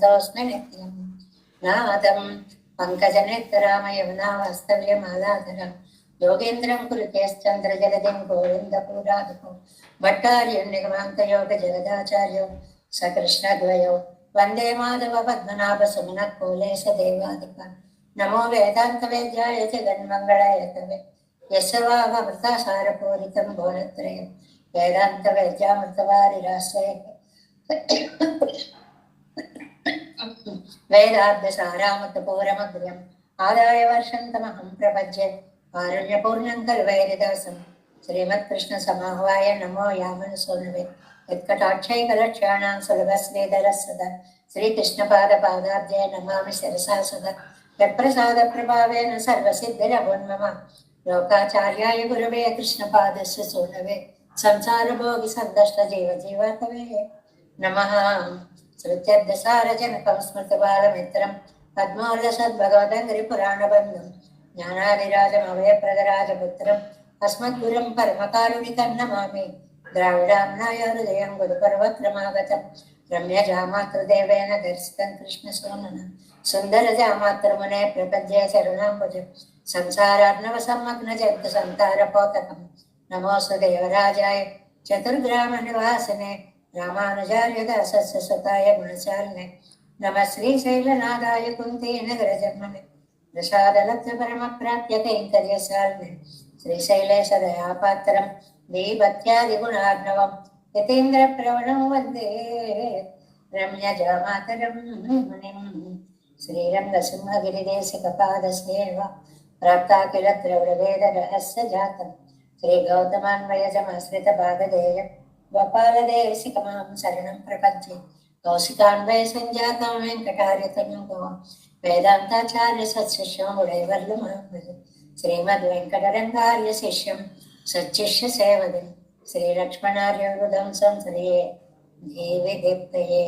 सोऽस्मि नित्यं नादं पङ्कजनेत्ररामयमुनावास्तव्यमालाधरं योगेन्द्रं कुरुकेश्चन्द्रजगदिं गोविन्दपुरादिको भट्टार्यं निगमान्तयोगजगदाचार्यो सकृष्णद्वयो वन्दे माधव पद्मनाभसुमनः कोलेशदेवादिक नमो वेदान्तवेद्याय जगन्मङ्गलाय यस्य वागमृतासारपूरितं भुवनत्रयं वेदान्तवेद्यामृतवारिराश्रये वेदार्थसारामृतपूरमग्र्यम् आदाय वर्षन्तमहं प्रपद्ये कारुण्यपूर्णं कल्वैरिदासं श्रीमत्कृष्णसमाह्वाय नमो यामनसोनवे यत्कटाक्षैकलक्ष्याणां सुलभस्नेधरः सदा श्रीकृष्णपादपादाब्जे नमामि शिरसा सदा यत्प्रसादप्रभावेन सर्वसिद्धिरभून्मम लोकाचार्याय गुरवे कृष्णपादस्य सूनवे संसारभोगिसन्दष्टजीवजीवातवे नमः। श्रुत्यब्दसारजनकं स्मृतबालमित्रं पद्मोर्धसद्भगवदङ्घ्रिपुराणबन्धं ज्ञानादिराजमभयप्रदराजपुत्रम् अस्मद्गुरुं परमकारुणिकं नमामि। द्राविडाम्नाय हृदयं गुरुपर्वक्रमागतं रम्यजामातृदेवेन दर्शितं कृष्णसूननं सुन्दरजामातृमुने प्रपद्ये शरणाम्बुजं संसारार्णवसम्मग्नजन्तुसन्तारपोतकं नमोऽस्तु देवराजाय चतुर्ग्रामनिवासिने रामानुजार्य दासस्य सुताय गुणचारिणे नमः श्रीशैलनाथाय कुन्तीनगरजन्मने प्रसादलब्धपरमप्राप्य कैङ्कर्यशालिने श्रीशैलेशदयापात्रं दीपत्यादिगुणार्णवं यतीन्द्रप्रवणं वन्दे रम्यजामातरं मुनिं श्रीरङ्गसिंहगिरिदेशिकपादसेवा प्राप्ता किल त्रिवृवेदरहस्यजातं श्रीगौतमान्वयजमाश्रितपाददेयं गोपालदेशिकमां शरणं प्रपद्ये कौशिकान्वय संजातं वेङ्कटार्यतनुं वेदान्ताचार्य सत्शिष्यं उडैवर्लमां श्रीमद्वेङ्कटरङ्गार्य शिष्यं सच्शिष्य सेवदं श्रीलक्ष्मणार्यवृदं संसदये देवी दीप्तये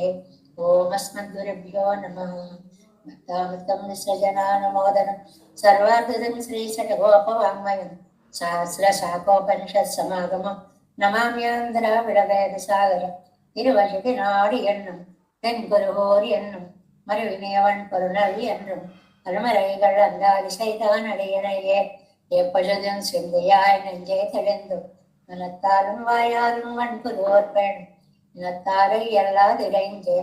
ओम अस्मद्गुरुभ्यो नमः। भक्तामृतं निःसृजनानुमोदनं सर्वार्थदं श्रीशतगोपवाङ्मयं सहस्रशाखोपनिषत्समागमं नमाम्यान्द्राविडवेदसागरं तिरुवशुकिनाडि एण्णुं तेन्गुरुहोरि एण्णुं மறுவினையவன் பொருளவி என்றும் அருமறைகள் அந்தாதி செய்தான் அடையனையே எப்பொழுதும் சிந்தையாய் நெஞ்சே தெளிந்தும் மனத்தாலும் வாயாலும் வன்புதோர் பெண் இனத்தாரை எல்லாதிரைஞ்சே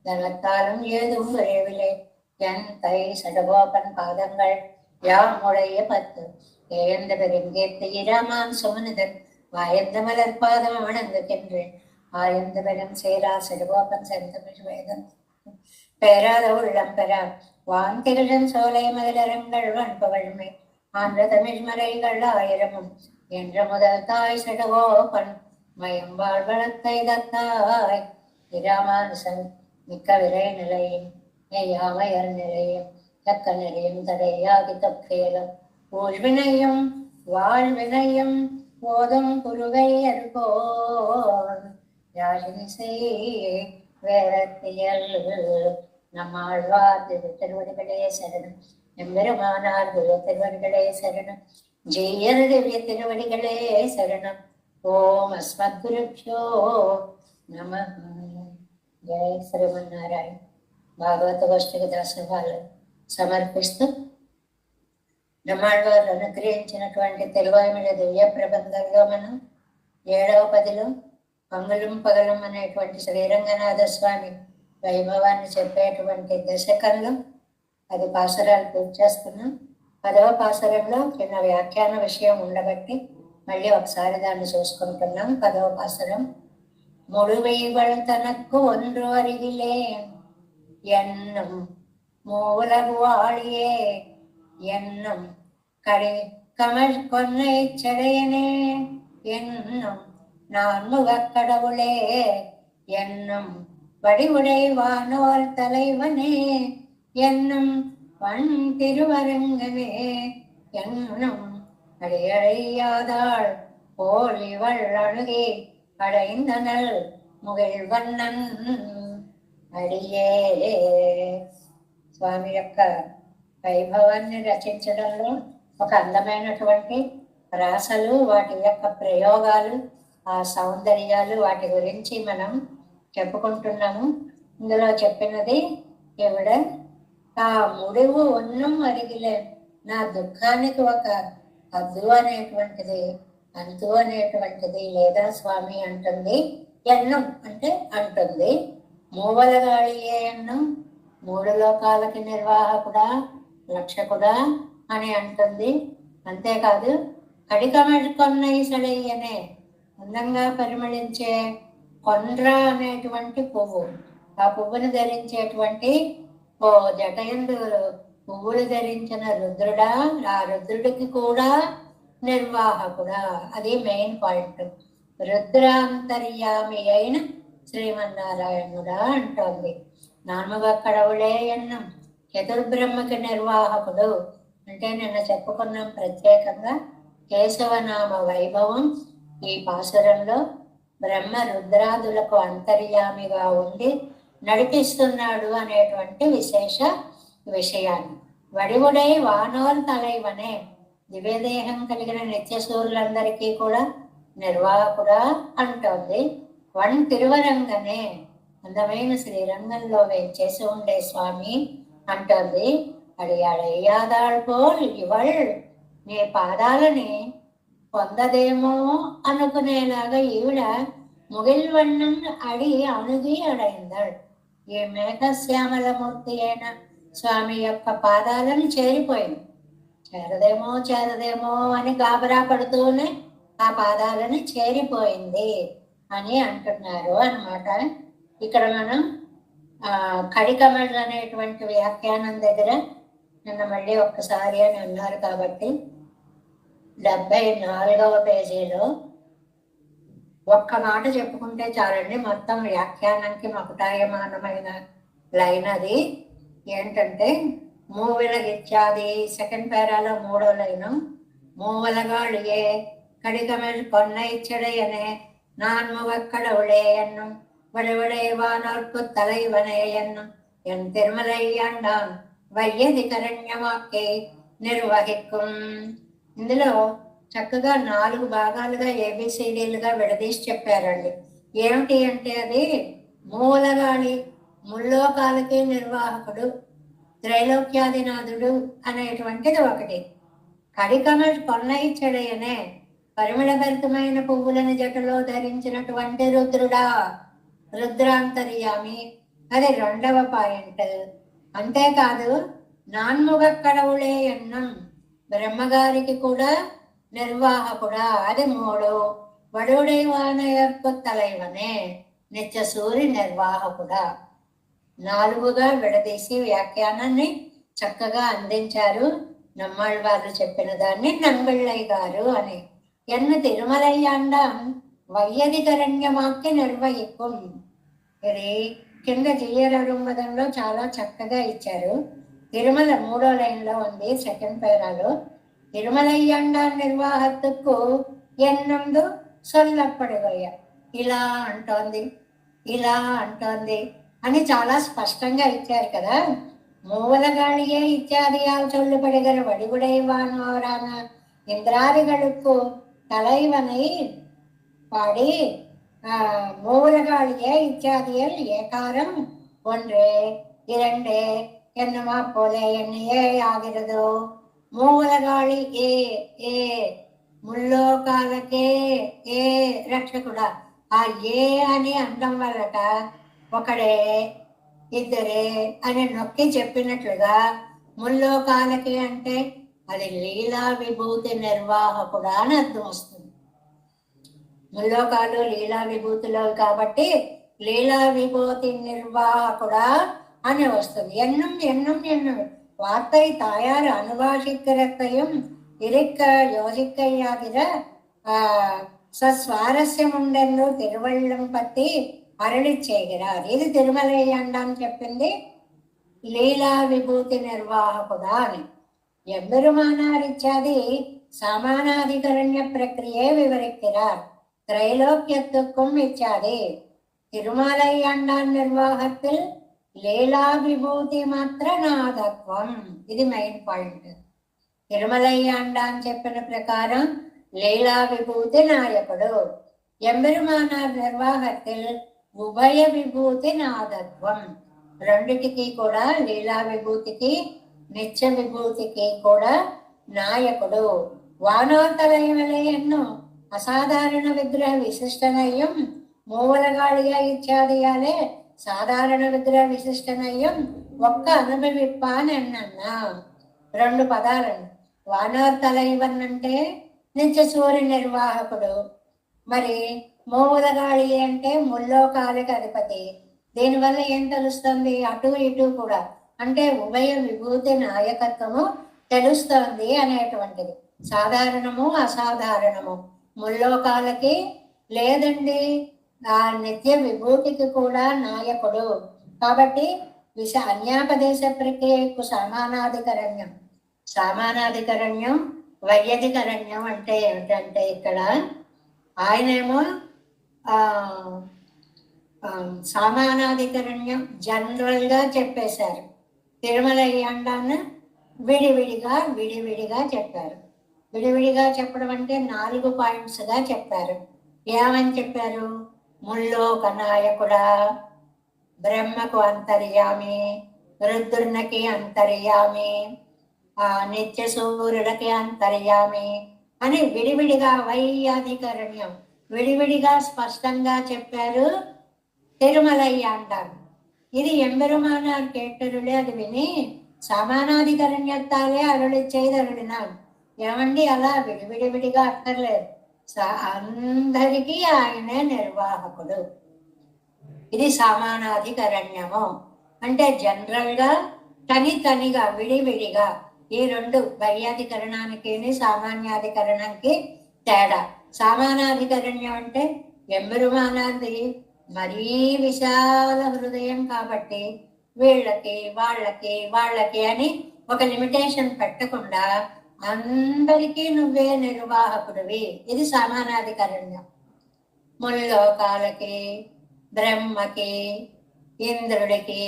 தனத்தாலும் ஏதும் விரைவிலே என் தை சடகோபன் பாதங்கள் யாமுடைய 10 ஏந்த பெருங்கேத்து இராமான் சுமனுதன் வாயந்த மலர் பாதம் வணங்குகின்றேன் ஆயந்த பெரும் சேரா சடகோபன் செந்தமிழ் வேதம் பேராத உள்ளம் பெற வான்திருடன் சோலை மதிலரங்கள் வன்பவழ்மை ஆன்ற தமிழ் மறைகள் ஆயிரமும் என்ற முதல் தாய் சடகோபன் மயம் வாழ்வளத்தை தத்தாய் இராமானுசன் மிக்க விரை நிலையும் மெய்யாமையர் நிலையும் தக்க நிலையும் தடையாகி தப்பேலும் ஊழ்வினையும் வாழ்வினையும் போதும் குருகை அருகோன் யாழினிசை வேரத்தியல் நம்மாழ்வார் திருவடிகளே சரணம் எம்பெருமானார் குரு திருவடிகளே சரணம் ஜெயர் திவ்ய திருவடிகளே சரணம் ஓம் அஸ்மத்குருப்யோ நமः. జయ శ్రీమన్నారాయణ. భాగవత గోష్ఠికి దాసభాలు సమర్పిస్తూ బ్రహ్మాండవారు అనుగ్రహించినటువంటి తెలుగుమిళ దివ్య ప్రబంధంలో మనం 7వ పదిలో పంగులం పగలం అనేటువంటి శ్రీరంగనాథ స్వామి వైభవాన్ని చెప్పేటువంటి దశకంలో 10 పాసురాలు పూర్తి చేసుకున్నాం. 10వ పాసురంలో చిన్న వ్యాఖ్యాన విషయం ఉండబట్టి మళ్ళీ ఒకసారి దాన్ని చూసుకుంటున్నాం. 10వ పాసురం முழுவைகள் தனக்கு ஒன்று அருகிலேன் என்னும் மூலகுவாழியே என்னும் கடை கமல் கொன்னை செடையனே என்னும் நான் முகக்கடவுளே என்னும் வடிவுடை வானோர் தலைவனே என்னும் பண் திருவரங்கனே என்னும் அடையழையாதாள் போல் இவள் அணுகே అడైందనల్ ముగిల్వన్నన్ అడియే. స్వామి యొక్క వైభవాన్ని రచించడంలో ఒక అందమైనటువంటి రాసలు, వాటి యొక్క ప్రయోగాలు, ఆ సౌందర్యాలు, వాటి గురించి మనం చెప్పుకుంటున్నాము. ఇందులో చెప్పినది ఈవిడ ఆ ముడివు ఉన్నం అరిగిలే, నా దుఃఖానికి ఒక హద్దు అనేటువంటిది, అంతు అనేటువంటిది లేదా స్వామి అంటుంది. ఎన్నం అంటే అంటుంది, మూవలగాళియే ఎన్నం, మూడు లోకాలకి నిర్వాహకుడా, రక్షకుడా అని అంటుంది. అంతేకాదు కడికమెడుకొన్నై సడయ్యనే, అందంగా పరిమళించే కొండ్ర అనేటువంటి పువ్వు, ఆ పువ్వును ధరించేటువంటి ఓ జటయందు పువ్వులు ధరించిన రుద్రుడా, ఆ రుద్రుడికి కూడా నిర్వాహకుడా. అది మెయిన్ పాయింట్. రుద్రాంతర్యామి అయిన శ్రీమన్నారాయణుడా అంటోంది. నామగక్కడవులే ఎన్నం, చతుర్బ్రహ్మకి నిర్వాహకుడు అంటే నిన్న చెప్పుకున్నాం ప్రత్యేకంగా కేశవనామ వైభవం. ఈ పాసురంలో బ్రహ్మ రుద్రాదులకు అంతర్యామిగా ఉండి నడిపిస్తున్నాడు అనేటువంటి విశేష విషయాన్ని. వడివుడై వానోర్ తలైవనే, దివ్యదేహం కలిగిన నిత్యసూరులందరికీ కూడా నిర్వాహకుడా అంటోంది. వన్ తిరువరంగనే, అందమైన శ్రీరంగంలో వేంచేసి ఉండే స్వామి అంటోంది. అడియాడయ్యాదాళ్ళపోల్ ఇవళ్, నీ పాదాలని పొందదేమో అనుకునేలాగా ఈవిడ ముగిల్వಣ್ಣం అడి అణుగి అడైందాడు. ఈ మేఘశ్యామలమూర్తి అయిన స్వామి యొక్క పాదాలను చేరిపోయింది. చేరదేమో అని గాబరా పడుతూనే ఆ పాదాలను చేరిపోయింది అని అంటున్నారు అన్నమాట. ఇక్కడ మనం కడికమల్ అనేటువంటి వ్యాఖ్యానం దగ్గర నిన్న మళ్ళీ ఒక్కసారి అని అన్నారు కాబట్టి 74వ పేజీలో ఒక్క మాట చెప్పుకుంటే చాలండి. మొత్తం వ్యాఖ్యానానికి మకుటాయమానమైన లైన్ అది ఏంటంటే, మూవిలగిచ్చాది సెకండ్ పేరాలో 3వ లైను, మూవలగాళియే కడికమెల్ కొన్న ఇచ్చడయనే, நான்முகக்கடவுளே என்னும் வடிவடைவானோர்க்கு தலைவனே என்னும் என் திருமலையாண்டான் వైయది కరణ్యమాకే నిర్వహిక్కుం. ఇందులో చక్కగా 4 భాగాలుగా ఏబిసిడీలుగా విడదీసి చెప్పారండి. ఏమిటి అంటే అది మూలగాళి, ముల్లోకాలకి నిర్వాహకుడు, త్రైలోక్యాదినాథుడు అనేటువంటిది ఒకటి. కడికమల్ కొన్న ఇచ్చడయనే, పరిమళభరితమైన పువ్వులను జటలో ధరించినటువంటి రుద్రుడా, రుద్రాంతర్యామి, అది 2వ పాయింట్. అంతేకాదు నాన్ముగక్కడవులే ఎన్నం, బ్రహ్మగారికి కూడా నిర్వాహకుడా, అది 3. వడుడైవానయర్కు తలైవనే, నిత్య సూరి నిర్వాహకుడా. 4గా విడదీసి వ్యాఖ్యానాన్ని చక్కగా అందించారు నమ్మాళ్ళవారు చెప్పిన దాన్ని నంబిళ్ళయ్య గారు అని. ఎన్ను తిరుమలయ్యాండం వైయధికరణ్యమాక్కి నిర్వహిక్కుం. ఇది కింద జీయరడుంబదంలో చాలా చక్కగా ఇచ్చారు. తిరుమల 3వ లైన్లో ఉంది, సెకండ్ పేరాలో. తిరుమలయ్యాండ నిర్వాహத்துக்கு ఎన్నందు సొల్లప్పడిగొయ్య, ఇలా అంటోంది ఇలా అంటోంది అని చాలా స్పష్టంగా ఇచ్చారు కదా. మూవలగాళియే ఇత్యాదియాలు చొల్లుపడిగల వడిగుడైవానోరాన ఇంద్రాదిగళుకు தலைவனை பாடி மூலகாளிய இத்தியாதியில் ஏகாரம் 1 2 என்னமா போல எண்ணியே ஆகிறதோ. మూలగాళి ఏ ఏ, ముల్లోకాలకే ఏ రక్షకుడా. ఆ ఏ అని అనడం వల్లట ఒకడే ఇద్దరే అని నొక్కి చెప్పినట్లుగా ముల్లోకాలకి అంటే అది లీలా విభూతి నిర్వాహకుడా అని అర్థం వస్తుంది. ముల్లోకాలు లీలా విభూతిలో కాబట్టి లీలా విభూతి నిర్వాహకుడా అని వస్తుంది. ఎన్నం ఎన్నం ఎన్నం வார்த்தை தாயார் அனுபாஷிக்கிறதையும் இருக்க யோசிக்கையாகிற సస్వారస్యం ఉండెందు తిరువళ్ళం పత్తి అరళి చేయகிறாరు. ఇది తిరుమలయ్యాండాన్ని చెప్పింది లీలా విభూతి నిర్వాహకుడా అని. எம்பெருமானார் இச்சாதி சமானாதிகரண்ய பிரக்கிரியை விவரிக்கிறார். திரைலோக்கியத்துக்கும் இச்சாதி తిరుమలయ్యాండాన్ నిర్వాహத்தில் లీలా విభూతి మాత్ర నాదత్వం. ఇది మెయిన్ పాయింట్. తిరుమలయ్యాండ అని చెప్పిన ప్రకారం లీలా విభూతి నాయకుడు. ఎంబెరుమానార్ నిర్వాహத்தில் ఉభయ విభూతి నాదత్వం. రెండిటికి కూడా, లీలా విభూతికి నిత్య విభూతికి కూడా నాయకుడు. వానోత్తలయవలే ఎన్నో అసాధారణ విగ్రహ విశిష్టనయ్యం మూవలగాళిగా ఇత్యాదియాలే సాధారణ విగ్రహ విశిష్టనయ్యం ఒక్క అనుభవిప్పానన్నా. రెండు పదాలను. వానోత్తలైవన్ అంటే నిత్య సూర్య నిర్వాహకుడు, మరి మూవలగాళి అంటే ముల్లోకాలకు అధిపతి. దీనివల్ల ఏం తెలుస్తుంది? అటు ఇటు కూడా అంటే ఉభయ విభూతి నాయకత్వము తెలుస్తోంది అనేటువంటిది. సాధారణము అసాధారణము ముల్లోకాలకి లేదండి, ఆ నిత్య విభూతికి కూడా నాయకుడు. కాబట్టి అన్యాపదేశ ప్రక్రియకు సమానాధికరణ్యం. సమానాధికరణ్యం వైయధికరణ్యం అంటే ఏమిటంటే ఇక్కడ ఆయనేమో సమానాధికరణ్యం జనరల్గా చెప్పేశారు. తిరుమల యాండాన్ని విడివిడిగా చెప్పారు. విడివిడిగా చెప్పడం అంటే 4 పాయింట్స్గా చెప్పారు. ఏమని చెప్పారు? ముల్లోక నాయకుడా, బ్రహ్మకు అంతర్యామి, రుద్రునికి అంతర్యామి, నిత్య సూర్యుడికి అంతర్యామి అని విడివిడిగా వైయాధికరణ్యం విడివిడిగా స్పష్టంగా చెప్పారు తిరుమలయ్య అంటారు. ఇది ఎంబెరుమానార్ కేటరులే అది విని సమానాధికరణ్యత్తాలే అరుళిచ్చేది అరుడినాడు. ఏమండి అలా విడివిడిగా అక్కర్లేదు, అందరికీ ఆయనే నిర్వాహకుడు. ఇది సమానాధికరణ్యము అంటే జనరల్గా తనిగా విడివిడిగా. ఈ రెండు వైయాధికరణానికి సామాన్యాధికరణానికి తేడా. సమానాధికరణ్యం అంటే ఎంబెరుమానాది మరీ విశాల హృదయం కాబట్టి వీళ్ళకి వాళ్ళకి అని ఒక లిమిటేషన్ పెట్టకుండా అందరికీ నువ్వే నిర్వాహకుడివి. ఇది సమానాధికరణ్యం. ముల్లోకాలకి, బ్రహ్మకి, ఇంద్రుడికి,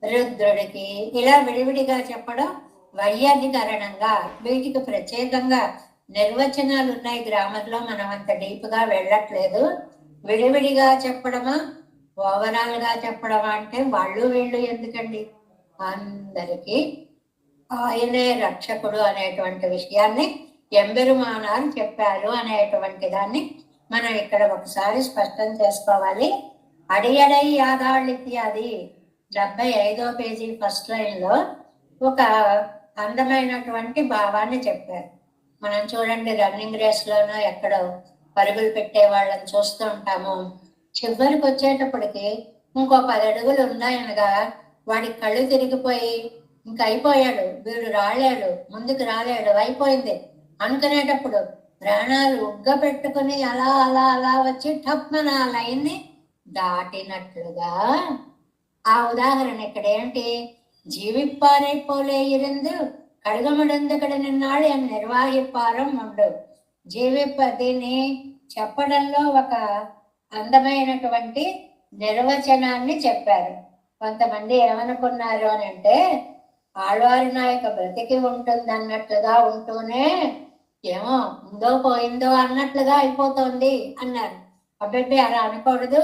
రుద్రుడికి ఇలా విడివిడిగా చెప్పడం వైయాధికరణంగా. వీటికి ప్రత్యేకంగా నిర్వచనాలు ఉన్నాయి గ్రామంలో, మనం అంత డీప్గా వెళ్ళట్లేదు. విడివిడిగా చెప్పడమా ఓవరాల్గా చెప్పడమా అంటే వాళ్ళు వీళ్ళు ఎందుకండి, అందరికీ ఆయనే రక్షకుడు అనేటువంటి విషయాన్ని ఎంబెరుమానాలు చెప్పారు అనేటువంటి దాన్ని మనం ఇక్కడ ఒకసారి స్పష్టం చేసుకోవాలి. అడియడై యాదాళ్ళిత్యాది 75వ పేజీ ఫస్ట్ లైన్లో ఒక అందమైనటువంటి భావాన్ని చెప్పారు. మనం చూడండి రన్నింగ్ రేస్లోనూ ఎక్కడో పరుగులు పెట్టే వాళ్ళని చూస్తూ ఉంటాము. చివరికి వచ్చేటప్పటికి ఇంకో 10 అడుగులు ఉన్నాయనగా వాడి కళ్ళు తిరిగిపోయి ఇంక అయిపోయాడు, వీడు రాలేడు, ముందుకు రాలేడు, అయిపోయింది అనుకునేటప్పుడు ప్రాణాలు ఉగ్గ పెట్టుకుని అలా అలా అలా వచ్చి టప్మన ఆ లైన్ని దాటినట్లుగా. ఆ ఉదాహరణ ఇక్కడ ఏంటి? జీవిప్పారై పోలే ఇருந்து కడగముడందుకడ నిన్నాడు అని నిర్వాహిప్పారం ఉండు. దీన్ని చెప్పడంలో ఒక అందమైనటువంటి నిర్వచనాన్ని చెప్పారు. కొంతమంది ఏమనుకున్నారు అని అంటే ఆళ్వారి నాయక బ్రతికి ఉంటుంది అన్నట్లుగా ఉంటూనే ఏమో ఉందో పోయిందో అన్నట్లుగా అయిపోతుంది అన్నారు. అబ్బాయి అలా అనకూడదు,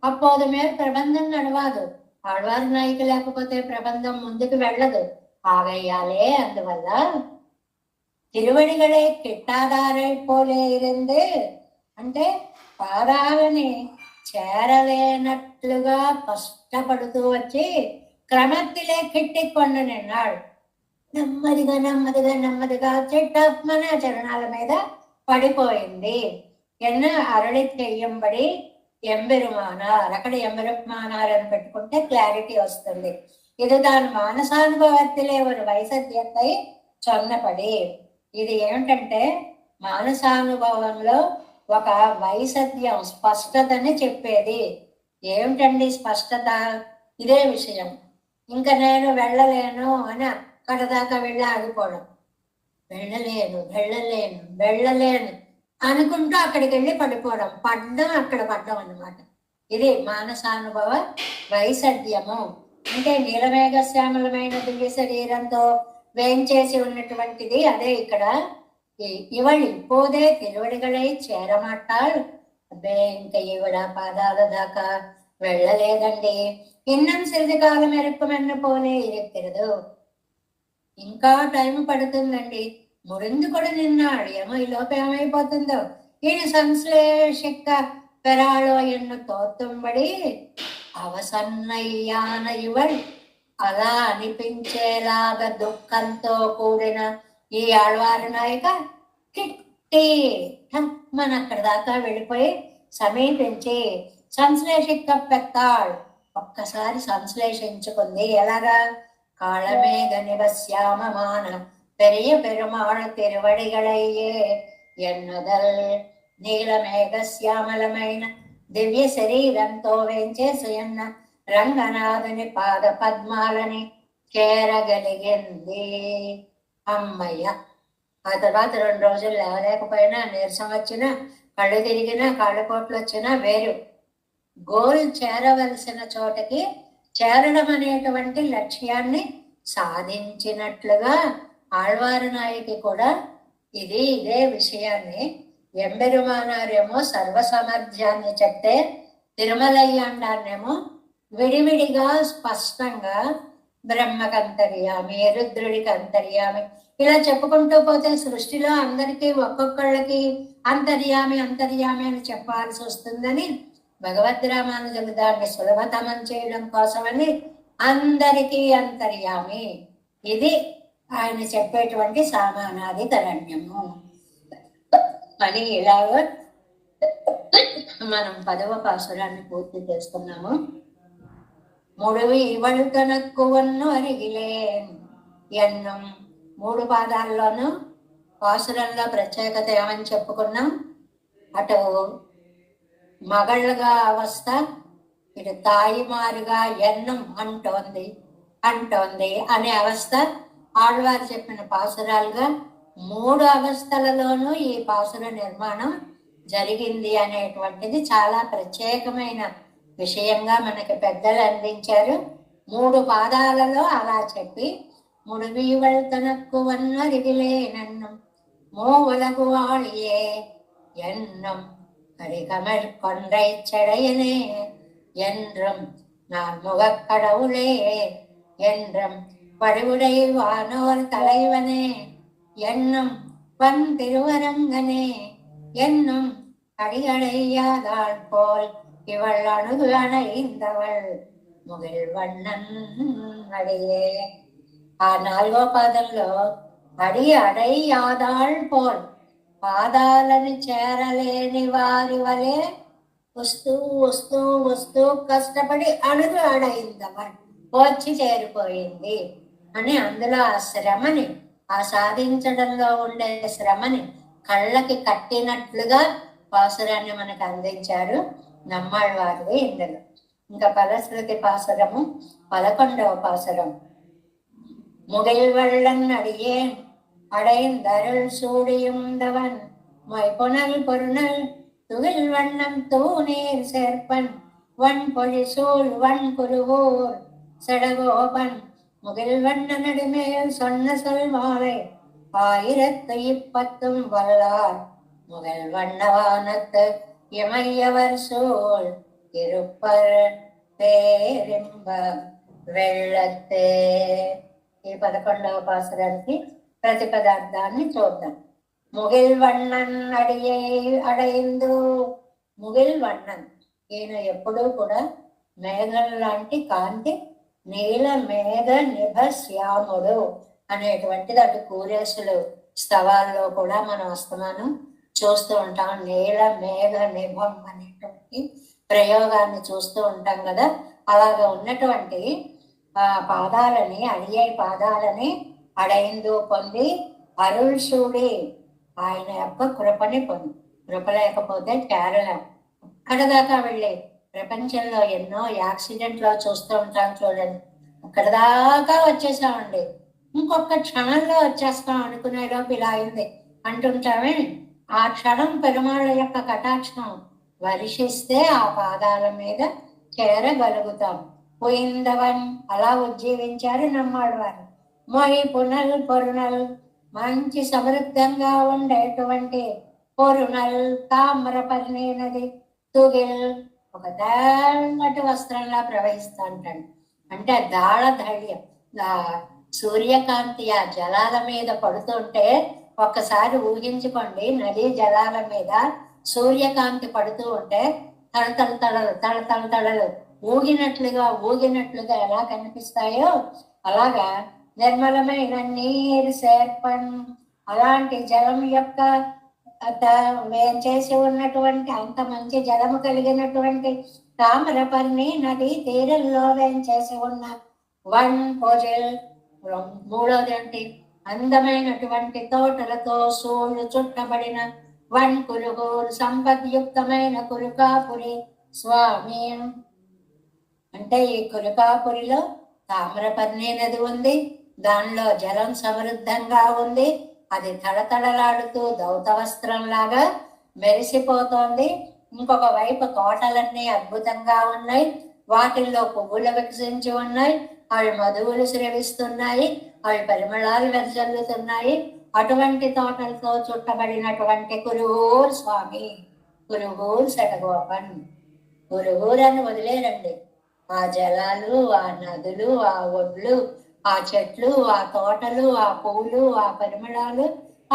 అప్పోదు మేర ప్రబంధం నడవాదు. ఆళ్వారి నాయక లేకపోతే ప్రబంధం ముందుకు వెళ్ళదు, ఆగయ్యాలే. అందువల్ల తిరువడిగడే కిట్టాదారై పోలే ఇருந்து అంటే పాదాలని చేరలేనట్లుగా కష్టపడుతూ వచ్చి క్రమత్తిలే కిట్టికొండ నిన్నాడు. నెమ్మదిగా చిట్టమన చరణాల మీద పడిపోయింది. ఎన్న అరళి తెయ్యంబడి ఎంబెరుమానార్. అక్కడ ఎంబెరుమానార్ అని పెట్టుకుంటే క్లారిటీ వస్తుంది. ఇది దాని మానసానుభవత్తిలే ఒక వైసద్యతై చొన్నపడి. ఇది ఏమిటంటే మానసానుభవంలో ఒక వైసద్యం, స్పష్టతని చెప్పేది. ఏమిటండి స్పష్టత? ఇదే విషయం. ఇంకా నేను వెళ్ళలేను అని అక్కడ దాకా వెళ్ళి ఆగిపోవడం. వెళ్ళలేను అనుకుంటూ అక్కడికి వెళ్ళి పడిపోవడం, అక్కడ పడ్డం అన్నమాట. ఇది మానసానుభవ వైసద్యము. అంటే నీలమేఘ శ్యామలమైన దివ్య శరీరంతో వేంచేసి ఉన్నటువంటిది అదే ఇక్కడ. ఇవళ్ ఇప్పోదే తిరువడిగలై చేరమాట్టాడు. అబ్బే ఇంకా ఈవిడ పాదాల దాకా వెళ్ళలేదండి. இன்னும் சிறிது కాలం இருக்குമെന്ന് പോലെ ఇరుక్కిరదు. ఇంకా టైం పడుతుందండి. మురిందు కూడా నిన్నాడు. ఏమో ఈ లోపు ఏమైపోతుందో. ఈయన సంశ్లేషిక పెరాళో ఎన్ను తోత్తుంబడి అవసన్నయ్యాన ఇవళ్ అలా అనిపించేలాగా దుఃఖంతో కూడిన ఈ ఆళ్వారు నాయక కిట్టి మన అక్కడ దాకా వెళ్ళిపోయి సమీపించి సంశ్లేషిక పెత్తాళ్ ఒక్కసారి సంశ్లేషించుకుంది. ఎలాగా? కాళమేఘ నివశ్యామమాన పెరియ పెరుమాళ తిరువడిగళయ్యే ఎన్నుదల్ నీలమేఘ శ్యామలమైన దివ్య శరీరంతో వేంచేసు ఎన్న రంగనాథుని పాద పద్మాలని చేరగలిగింది. అమ్మయ్య. ఆ తర్వాత 2 రోజులు లేవలేకపోయినా, నీరసం వచ్చినా, కళ్ళు తిరిగినా, కాళ్ళపోట్లు వచ్చినా వేరు. గోల్ చేరవలసిన చోటకి చేరడం అనేటువంటి లక్ష్యాన్ని సాధించినట్లుగా ఆళ్వారు నాయకి కూడా ఇదే విషయాన్ని ఎంబెరుమానారేమో సర్వసమర్థ్యాన్ని చెప్తే, తిరుమలయ్యాండాన్నేమో విడివిడిగా స్పష్టంగా బ్రహ్మకంతర్యామి, రుద్రుడికి అంతర్యామి, ఇలా చెప్పుకుంటూ పోతే సృష్టిలో అందరికీ ఒక్కొక్కళ్ళకి అంతర్యామి అంతర్యామి అని చెప్పాల్సి వస్తుందని భగవద్రామానుజులు దాన్ని సులభతమం చేయడం కోసమని అందరికీ అంతర్యామి, ఇది ఆయన చెప్పేటువంటి సామానాధికరణ్యము అని. ఇలాగ మనం 10వ పాసురాన్ని పూర్తి చేస్తున్నాము. ముడివి ఇవళు తనక్కువన్ను అరిగిలేన్ ఎన్నం. 3 పాదాల్లోనూ పాసురంలో ప్రత్యేకత ఏమని చెప్పుకున్నాం? అటు మగళ్ళగా అవస్థ, ఇటు తాయిమారుగా ఎన్నం అంటోంది అనే అవస్థ ఆళ్వారు చెప్పిన పాసురాలుగా 3 అవస్థలలోనూ ఈ పాసుర నిర్మాణం జరిగింది అనేటువంటిది చాలా ప్రత్యేకమైన విషయంగా మనకి పెద్దలు అందించారు. 3 పాదాలలో అలా చెప్పి ముడివీవల్ తనక్కు వన్నరిగిలేనన్నం మూవలగు వాళియే ఎన్నం கரிகமர் கொன்றை செடையனே என்றும் நான் முகக்கடவுளே என்றும் படுவுடை வானோர் தலைவனே என்னும் பன் திருவரங்கனே என்னும் அடியடையாதாள் போல் இவள் அணுகு அணைந்தவள் முகில் வண்ணன் அடியே. ఆ 4వ పాదంలో అడి అడయ్యాదాళ్ పోల్, పాదాలను చేరలేని వారి వలె వస్తూ వస్తూ వస్తూ కష్టపడి అడుగు అడయిందవన్ వచ్చి చేరిపోయింది అని, అందులో ఆ శ్రమని, ఆ సాధించడంలో ఉండే శ్రమని కళ్ళకి కట్టినట్లుగా పాసురాన్ని మనకు అందించారు నమ్మాళ్వారు ఇందులో. ఇంకా ఫలశ్రుతి పాసురము 11వ పాసురం. முகில் வள்ளன் அடியேன் அடைந்தருள் சூடியுண்டவன் மொய்புனல் பொருணல் துகில் வண்ணம் தூநீர் சேர்ப்பன் வன் பொழி சூழ் வன் குருவூர் செடகோபன் முகில் வண்ண நடுமேல் சொன்ன சொல் மாலை 1020 வல்லார் முகில் வண்ணவானத்து இமையவர் சூழ் இருப்பர் பேரின்ப வெள்ளத்தே. ఈ 11వ పాసురానికి ప్రతిపదార్థాన్ని చూద్దాం. ముగిల్ వண்ணన్ అడయిందు. ముగిల్ వண்ணన్, ఈయన ఎప్పుడూ కూడా మేఘం లాంటి కాంతి, నీల మేఘ నిభ శ్యాముడు అనేటువంటిది అటు కూరేసులు స్తవాల్లో కూడా మనం అస్తమానం చూస్తూ ఉంటాం. నీల మేఘ నిభం అనేటువంటి ప్రయోగాన్ని చూస్తూ ఉంటాం కదా. అలాగా ఉన్నటువంటి ఆ పాదాలని, అడియే పాదాలని అడైందు పొంది అరుళ్ చూడి, ఆయన యొక్క కృపని పొంది. కృప లేకపోతే కేరళం అక్కడ దాకా వెళ్ళి ప్రపంచంలో ఎన్నో యాక్సిడెంట్లో చూస్తూ ఉంటాం చూడండి, అక్కడ దాకా వచ్చేసామండి, ఇంకొక క్షణంలో వచ్చేస్తాం అనుకునేలోపు ఇలా అయింది అంటుంటామే. ఆ క్షణం పెరుమాళ్ళ యొక్క కటాక్షం వర్షిస్తే ఆ పాదాల మీద చేరగలుగుతాం. పోయిందవన్ అలా ఉజ్జీవించారు నమ్మాళ్వారు. మొయి పునల్ పొరునల్, మంచి సమృద్ధంగా ఉండేటువంటి పొరునల్ తామ్రపర్ణి నది, తుగిల్ ఒక తెల్లటి వస్త్రంలా ప్రవహిస్తూ ఉంటాడు. అంటే దాళధైర్యం, ఆ సూర్యకాంతి ఆ జలాల మీద పడుతుంటే ఒక్కసారి ఊహించుకోండి, నదీ జలాల మీద సూర్యకాంతి పడుతూ ఉంటే తళతళ తళలు తళతళ తళలు ఊగినట్లుగా ఎలా కనిపిస్తాయో అలాగా నిర్మలమైన నీరు సేర్పన్, అలాంటి జలం యొక్క చేసి ఉన్నటువంటి అంత మంచి జలము కలిగినటువంటి తామ్రపర్ణి నది తీరంలో వేంచేసి ఉన్న వన్ పోజల్, మూడోది అంటే అందమైనటువంటి తోటలతో సూళ్ళు చుట్టబడిన వన్ కురుగూరు, సంపద్యుక్తమైన కురుకాపురి స్వామి. అంటే ఈ కురుకాపురిలో తామ్రపర్ణి నది ఉంది, దానిలో జలం సమృద్ధంగా ఉంది, అది తడతడలాడుతూ దౌత వస్త్రంలాగా మెరిసిపోతోంది. ఇంకొక వైపు తోటలన్నీ అద్భుతంగా ఉన్నాయి, వాటిల్లో పువ్వులు వికసించి ఉన్నాయి, అవి మధువులు స్రవిస్తున్నాయి, అవి పరిమళాలు వెదజల్లుతున్నాయి. అటువంటి తోటలతో చుట్టబడినటువంటి కురుగూరు స్వామి, కురుగూరు శటగోపన్. కురుగూరు అని వదిలేరండి, ఆ జలాలు, ఆ నదులు, ఆ ఒడ్లు, ఆ చెట్లు, ఆ తోటలు, ఆ పువ్వులు, ఆ పరిమళాలు,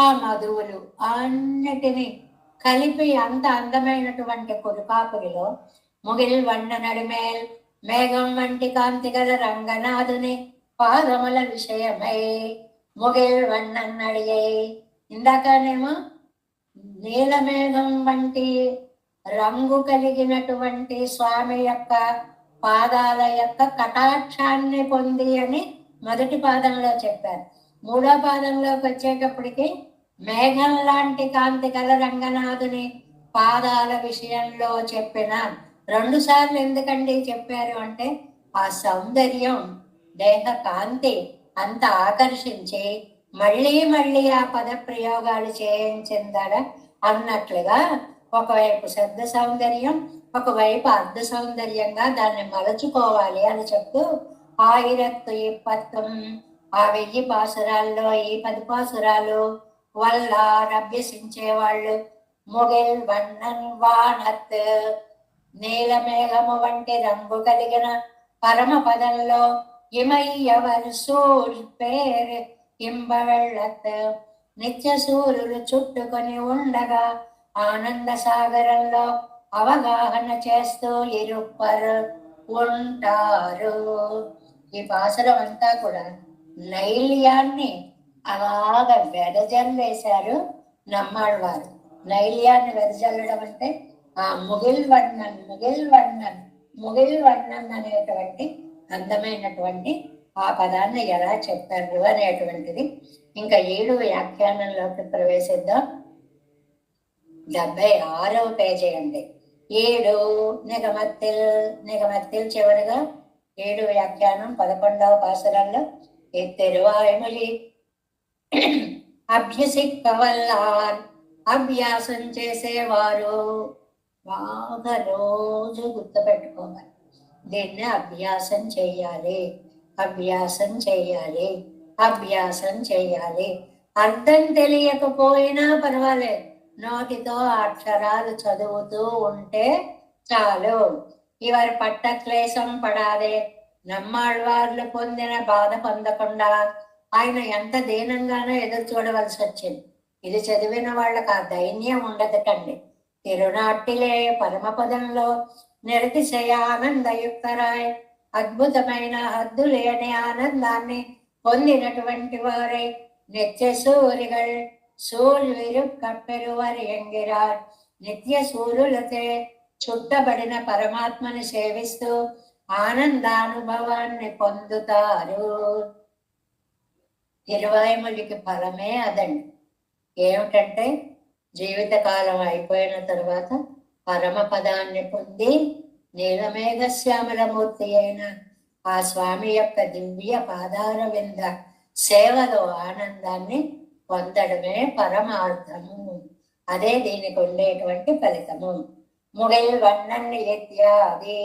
ఆ మధువులు అన్నిటినీ కలిపి అంత అందమైనటువంటి కురుకాపురిలో ముగిల్ వన్న నడిమేల్ మేఘం వంటి కాంతి గల రంగనాథుని పాదముల విషయమై ముగిల్ వన్నడియే. ఇందాకనేమో నీలమేఘం వంటి రంగు కలిగినటువంటి స్వామి యొక్క పాదాల యొక్క కటాక్షాన్ని పొంది అని మొదటి పాదంలో చెప్పారు. మూడో పాదంలోకి వచ్చేటప్పటికి మేఘం లాంటి కాంతి గల రంగనాథుని పాదాల విషయంలో చెప్పిన 2 సార్లు ఎందుకండి చెప్పారు అంటే ఆ సౌందర్యం, దేహ కాంతి అంత ఆకర్షించి మళ్ళీ మళ్ళీ ఆ పద ప్రయోగాలు చేయించిందడ అన్నట్లుగా ఒకవైపు శబ్ద సౌందర్యం, ఒకవైపు అర్ధ సౌందర్యంగా దాన్ని మలచుకోవాలి అని చెప్తూ 1020 ఆ 1000 పాసురాల్లో ఈ 10 పాసురాలు వల్ల అభ్యసించేవాళ్ళు ముగిల్ వన్నన్ వానత్, నీలమేఘము వంటి రంగు కలిగిన పరమ పదంలో ఇమయ్యవర్ సూర్ పేరు ఇంబవెళ్ళత్, నిత్య సూర్యులు చుట్టుకొని ఉండగా ఆనంద సాగరంలో అవగాహన చేస్తూ ఇరుప్పరు ఉంటారు. ఈ పాసురం అంతా కూడా నైల్యాన్ని అలాగ వెదజల్లేశారు నమ్మాళ్ళవారు. నైల్యాన్ని వెదజల్లడం అంటే ఆ ముగిల్ వన్నన్ అనేటువంటి అందమైనటువంటి ఆ పదాన్ని ఎలా చెప్పారు అనేటువంటిది. ఇంకా 7 వ్యాఖ్యానంలోకి ప్రవేశిద్దాం. 76వ పేజీ అండి. 7 నిగమత్తిల్ చివరిగా 7 వ్యాఖ్యానం 11వ పాసురంలో తిరువాయుమొഴി అభ్యసిక్కవల్లార్, అభ్యాసం చేసేవారు బాగా రోజు గుర్తుపెట్టుకోవాలి. దీన్ని అభ్యాసం చేయాలి, అభ్యాసం చేయాలి, అభ్యాసం చేయాలి. అర్థం తెలియకపోయినా పర్వాలేదు, నోటితో అక్షరాలు చదువుతూ ఉంటే చాలు. ఇవరి పట్ట క్లేశం పడాదే, నమ్మాళ్ళవార్లు పొందిన బాధ పొందకుండా ఆయన ఎంత దీనంగానో ఎదురు చూడవలసి వచ్చింది. ఇది చదివిన వాళ్ళకి ఆ దైన్యం ఉండదుటండి. తిరునాట్టిలే పరమపదంలో నిరతిశయ ఆనందయుక్తరాయ్, అద్భుతమైన హద్దు లేని ఆనందాన్ని పొందినటువంటి వారై నిత్య సూరిகள் సూర్యురుక్కప్పెరువరి ఎంగిరార్, నిత్య సూర్యులతే చుట్టబడిన పరమాత్మని సేవిస్తూ ఆనందానుభవాన్ని పొందుతారు. తిరువాయుమొழிకి ఫలమే అదండి. ఏమిటంటే జీవితకాలం అయిపోయిన తర్వాత పరమపదాన్ని పొంది నీలమేఘశ్యామలమూర్తి అయిన ఆ స్వామి యొక్క దివ్య పాదార వింద సేవలో ఆనందాన్ని పొందడమే పరమార్థము. అదే దీనికి ఉండేటువంటి ఫలితము. ముగిల్ వన్నన్ ఇత్యాది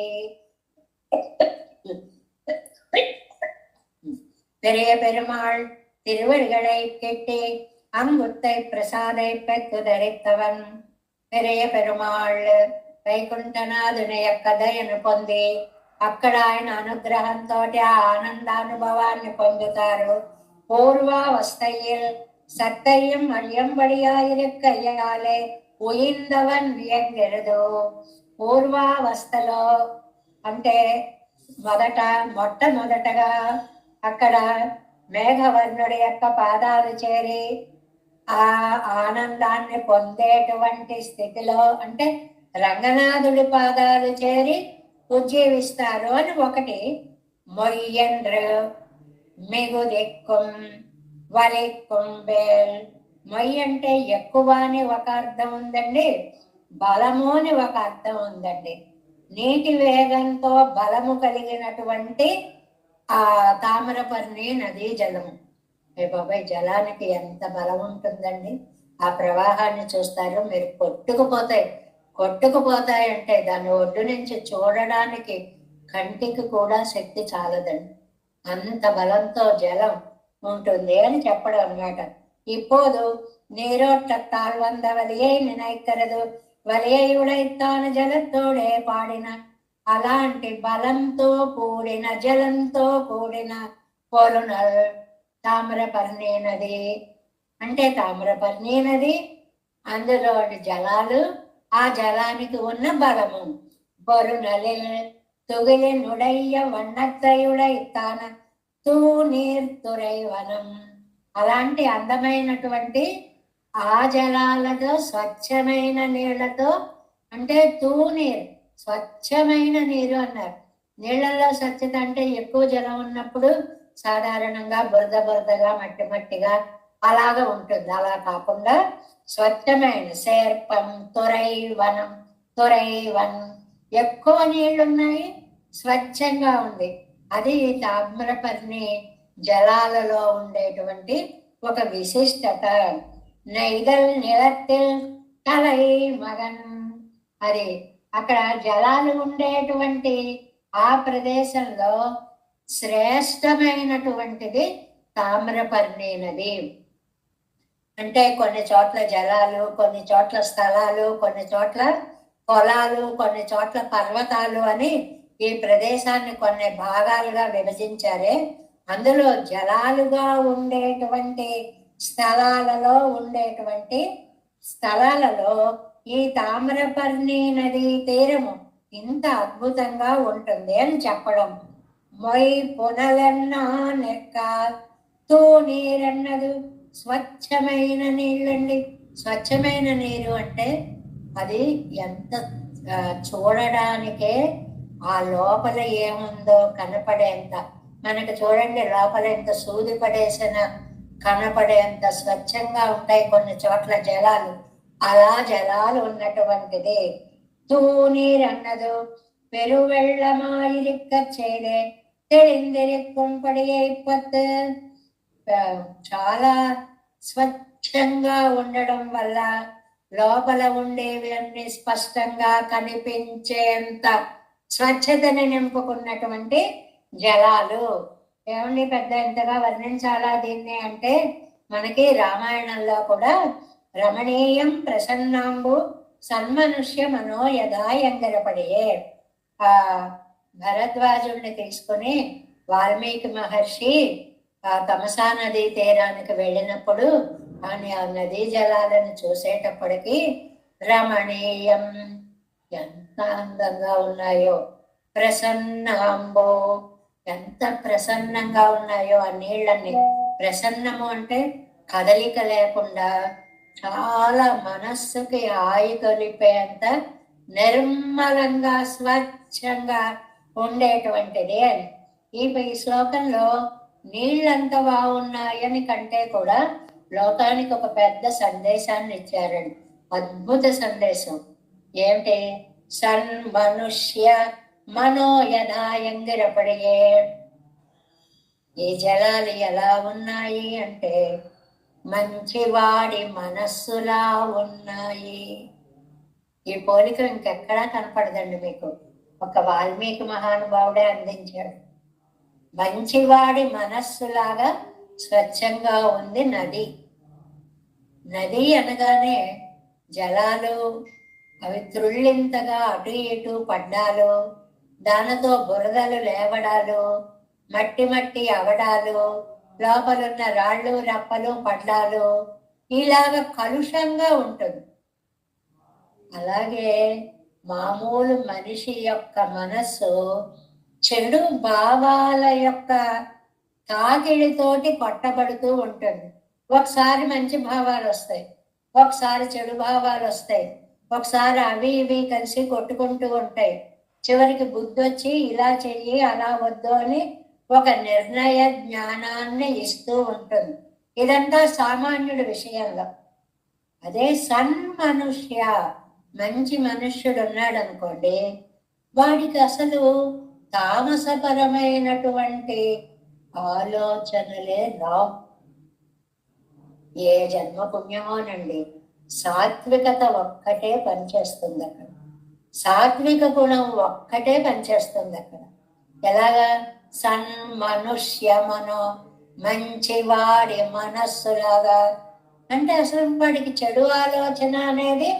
பெரிய பெருமாள் திருவடிகளை கெட்டி அங்குத்தை பிரசாதை பெற்று தரித்தவன் பெரிய பெருமாள். వైకుంఠనాథుని యొక్క దయను పొంది అక్కడ ఆయన అనుగ్రహంతో ఆ ఆనందానుభవాన్ని పొందుతారు. పూర్వావస్థയിൽ సత్తయ్యం అయ్యంబడియాయిరెక్కయ్యాలే ఉయిందవన్ వియంగెరదు. పూర్వావస్థలో అంటే మొట్టమొదటగా అక్కడ మేఘవర్ణుడి యొక్క పాదాలు చేరి ఆ ఆనందాన్ని పొందేటువంటి స్థితిలో అంటే రంగనాథుడి పాదాలు చేరి ఉజ్జీవిస్తారు అని ఒకటి. మొయ్యండ్రు మిగుదిక్కుం వలిక్కుంబేల్. మొయ్యి అంటే ఎక్కువ అని ఒక అర్థం ఉందండి, బలము అని ఒక అర్థం ఉందండి. నీటి వేగంతో బలము కలిగినటువంటి ఆ తామ్రపర్ణి నదీ జలము. బాబాయ్, జలానికి ఎంత బలం ఉంటుందండి! ఆ ప్రవాహాన్ని చూస్తారు మీరు, కొట్టుకుపోతాయి అంటే దాని ఒడ్డు నుంచి చూడడానికి కంటికి కూడా శక్తి చాలదండి, అంత బలంతో జలం ఉంటుంది అని చెప్పడం అన్నమాట. இப்போது நீரோட்டத்தால் வந்த வலியை நினைக்கிறது, వలియై ఉడైతాను జలతోడే పాడిన. అలాంటి బలంతో కూడిన జలంతో కూడిన పొలునల్ తామ్రపర్ణి నది. అంటే తామ్రపర్ణి నది, అందులోని జలాలు, ఆ జలానికి ఉన్న బలము. పొరునలిల్ తుగిలి నుడయ్య వన్నత్తయుడైతాన తూ నీర్తురైవనం. అలాంటి అందమైనటువంటి ఆ జలాలతో, స్వచ్ఛమైన నీళ్లతో, అంటే తూనీరు స్వచ్ఛమైన నీరు అన్నారు. నీళ్లలో స్వచ్ఛత అంటే ఎక్కువ జలం ఉన్నప్పుడు సాధారణంగా బురదగా మట్టిగా అలాగా ఉంటుంది. అలా కాకుండా స్వచ్ఛమైన సేర్పం తురైవన్ ఎక్కువ నీళ్లున్నాయి, స్వచ్ఛంగా ఉంది. అది తామ్రపర్ణి జలాలలో ఉండేటువంటి ఒక విశిష్టత. నైదల్ నిలత్తిల్ కలై మగన్. అది అక్కడ జలాలు ఉండేటువంటి ఆ ప్రదేశంలో శ్రేష్టమైనటువంటిది తామ్రపర్ణి నది. అంటే కొన్ని చోట్ల జలాలు, కొన్ని చోట్ల స్థలాలు, కొన్ని చోట్ల పొలాలు, కొన్ని చోట్ల పర్వతాలు అని ఈ ప్రదేశాన్ని కొన్ని భాగాలుగా విభజించారే. అందులో జలాలుగా ఉండేటువంటి స్థలాలలో ఈ తామ్రపర్ణి నదీ తీరము ఇంత అద్భుతంగా ఉంటుంది అని చెప్పడం. మొయ్ పునలన్నా నెక్క తూ నీరన్నదు. స్వచ్ఛమైన నీళ్ళండి. స్వచ్ఛమైన నీరు అంటే అది ఎంత చూడడానికే ఆ లోపల ఏముందో కనపడేంత, మనకు చూడండి లోపల ఎంత సూది పడేసిన కనపడేంత స్వచ్ఛంగా ఉంటాయి కొన్ని చోట్ల జలాలు. అలా జలాలు ఉన్నటువంటిది. తూనీరన్నదు పెరువెళ్ళమాయిరిక్క చేదే తెలిందిరిక్కుంపడియే ఇప్పత్తు. చాలా స్వచ్ఛంగా ఉండడం వల్ల లోపల ఉండేవి అన్ని స్పష్టంగా కనిపించేంత స్వచ్ఛతని నింపుకున్నటువంటి జలాలు. ఏమండి పెద్ద ఎంతగా వర్ణించాలా దీన్ని అంటే, మనకి రామాయణంలో కూడా రమణీయం ప్రసన్నాంబు సన్మనుష్య మనోయదా ఎంగరపడియే. ఆ భరద్వాజుడిని తీసుకుని వాల్మీకి మహర్షి ఆ తమసా నదీ తీరానికి వెళ్ళినప్పుడు ఆ నదీ జలాలను చూసేటప్పటికి రమణీయం ఎంత అందంగా ఉన్నాయో, ప్రసన్నాంబో ఎంత ప్రసన్నంగా ఉన్నాయో ఆ నీళ్ళని. ప్రసన్నము అంటే కదలిక లేకుండా చాలా మనస్సుకి హాయి కలిపేంత నిర్మలంగా స్వచ్ఛంగా ఉండేటువంటిది అని. ఈ శ్లోకంలో నీళ్ళంత బాగున్నాయని కంటే కూడా లోకానికి ఒక పెద్ద సందేశాన్ని ఇచ్చారండి, అద్భుత సందేశం. ఏమిటి? సన్మనుష్య మనోయదాయంగిరపడియే. ఈ జలాలు ఎలా ఉన్నాయి అంటే మంచివాడి మనస్సులా ఉన్నాయి. ఈ పోలిక ఇంకెక్కడా కనపడదండి మీకు, ఒక వాల్మీకి మహానుభావుడే అందించాడు. మంచివాడి మనస్సులాగా స్వచ్ఛంగా ఉంది నది. నది అనగానే జలాలు, అవి త్రుళ్ళింతగా అటు ఇటు పడ్డాలు, దానితో బురదలు లేవడాలు, మట్టి మట్టి అవడాలు, లోపలున్న రాళ్ళు రప్పలు పడ్డాలు, ఇలాగ కలుషంగా ఉంటుంది. అలాగే మామూలు మనిషి యొక్క మనస్సు చెడు భావాల యొక్క తాకిడితోటి పట్టబడుతూ ఉంటుంది. ఒకసారి మంచి భావాలు వస్తాయి, ఒకసారి చెడు భావాలు వస్తాయి, ఒకసారి అవి ఇవి కలిసి కొట్టుకుంటూ ఉంటాయి. చివరికి బుద్ధి వచ్చి ఇలా చెయ్యి అలా వద్దు అని ఒక నిర్ణయ జ్ఞానాన్ని ఇస్తూ ఉంటుంది. ఇదంతా సామాన్యుడి విషయంలో. అదే సన్మనుష్య, మంచి మనుష్యుడు ఉన్నాడు అనుకోండి, వాడికి అసలు తామసపరమైనటువంటి ఆలోచనలే రావు. ఏ జన్మ పుణ్యమోనండి, సాత్వికత ఒక్కటే పనిచేస్తుంది అక్కడ. సాత్విక గుణం ఒక్కటే పనిచేస్తుంది అక్కడ. ఎలాగా? సన్మనుష్యమనో, మంచివాడి మనస్సులాగా. అంటే అసలు వాడికి చెడు ఆలోచన అనేది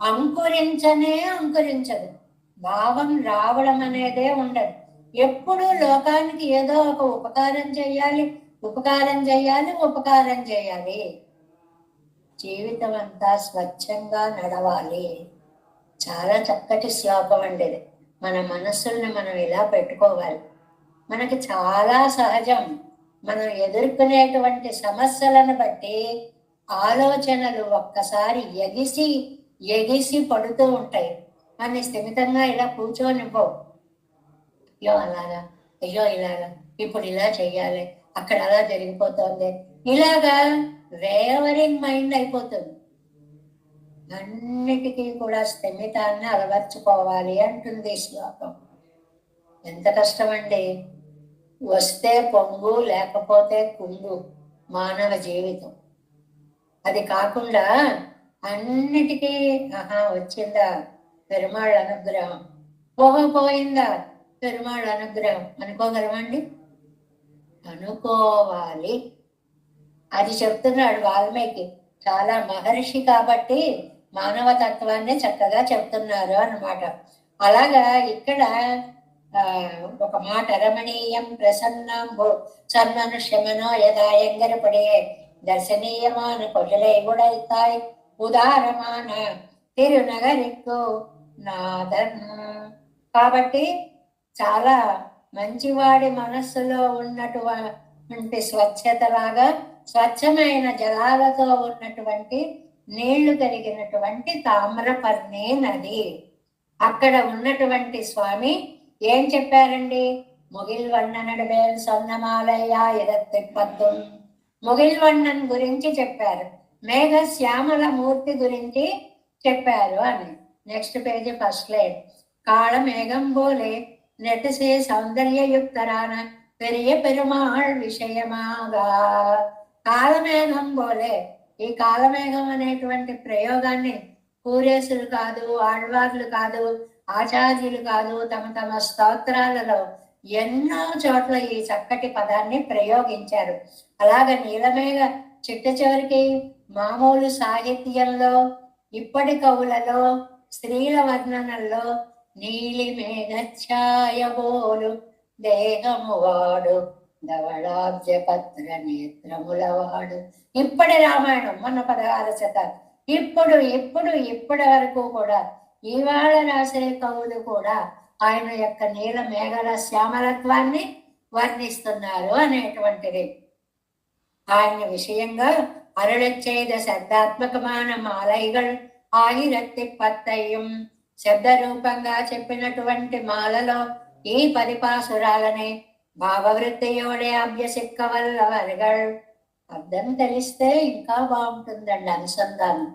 అంకురించదు. భావం రావడం అనేదే ఉండదు. ఎప్పుడూ లోకానికి ఏదో ఒక ఉపకారం చేయాలి. జీవితం అంతా స్వచ్ఛంగా నడవాలి. చాలా చక్కటి శ్లోకం అండి ఇది. మన మనస్సుల్ని మనం ఇలా పెట్టుకోవాలి. మనకి చాలా సహజం, మనం ఎదుర్కొనేటువంటి సమస్యలను బట్టి ఆలోచనలు ఒక్కసారి ఎగిసి పడుతూ ఉంటాయి. మన స్థిమితంగా ఇలా కూర్చోనిపో, అయ్యో అలాగా, అయ్యో ఇలాగా, ఇప్పుడు ఇలా చెయ్యాలి, అక్కడ అలా జరిగిపోతుంది, ఇలాగా రేవరింగ్ మైండ్ అయిపోతుంది. అన్నిటికీ కూడా స్థిమితాన్ని అలవర్చుకోవాలి అంటుంది ఈ శ్లోకం. ఎంత కష్టమండి. వస్తే పొంగు, లేకపోతే కుంగు మానవ జీవితం. అది కాకుండా అన్నిటికీ వచ్చిందా పెరుమాళ్ అనుగ్రహం, పోయిందా పెరుమాళ్ అనుగ్రహం అనుకోగలమండి? అనుకోవాలి. అది చెప్తున్నాడు వాల్మీకి. చాలా మహర్షి కాబట్టి మానవతత్వాన్ని చక్కగా చెప్తున్నారు అన్నమాట. అలాగా ఇక్కడ ఒక మాట, రమణీయం ప్రసన్నం సన్మనుష్యమనో యదాయంగరపడే దర్శనీయமான கொள்ளலை உடைத்தாய் ఉదారమాన తిరునగరికు నాదన్. కాబట్టి చాలా మంచివాడి మనస్సులో ఉన్నటువంటి స్వచ్ఛతలాగా, స్వచ్ఛమైన జలాలతో ఉన్నటువంటి నీళ్లు కలిగినటువంటి తామ్రపర్ణి నది. అక్కడ ఉన్నటువంటి స్వామి ఏం చెప్పారండి? ముగిల్వన్ననడుబేల్ సొన్నమాలయ్య ఇరత్తిప్పత్తు. ముగిల్వన్నన్ గురించి చెప్పారు, మేఘ శ్యామల మూర్తి గురించి చెప్పారు అని. Next page first line. కాళ మేఘం బోలే నెటసే సౌందర్యయుక్తరాన పెరియ పెరుమాళ్ విషయమాగా. కాలమేఘం బోలే. ఈ కాలమేఘం అనేటువంటి ప్రయోగాన్ని కూరేసులు కాదు, ఆళ్వార్లు కాదు, ఆచార్యులు కాదు, తమ తమ స్తోత్రాలలో ఎన్నో చోట్ల ఈ చక్కటి పదాన్ని ప్రయోగించారు. అలాగ నీలమేఘ చిట్ట చివరికి మామూలు సాహిత్యంలో, ఇప్పటి కవులలో, స్త్రీల వర్ణనల్లో నీలి మేఘఛాయబోలు దేహము వాడు ధవళాబ్జ పత్ర నేత్రములవాడు. ఇప్పటి రామాయణం మొన్న 16వ శతాబ్దం. ఇప్పటి వరకు కూడా ఇవాళ రాసే కవులు కూడా ఆయన యొక్క నీల మేఘల శ్యామలత్వాన్ని వర్ణిస్తున్నారు అనేటువంటిది. ఆయన విషయంగా అరుళచ్చైద శబ్దాత్మకమైన మాలైகள் 1010 శబ్ద రూపంగా చెప్పినటువంటి మాలలో ఈ 10 పాసురాలని భావవృత్తియోడే అభ్యసిక్క వల్లవర్గల్. అర్థం తెలిస్తే ఇంకా బాగుంటుందండి అనుసంధానం.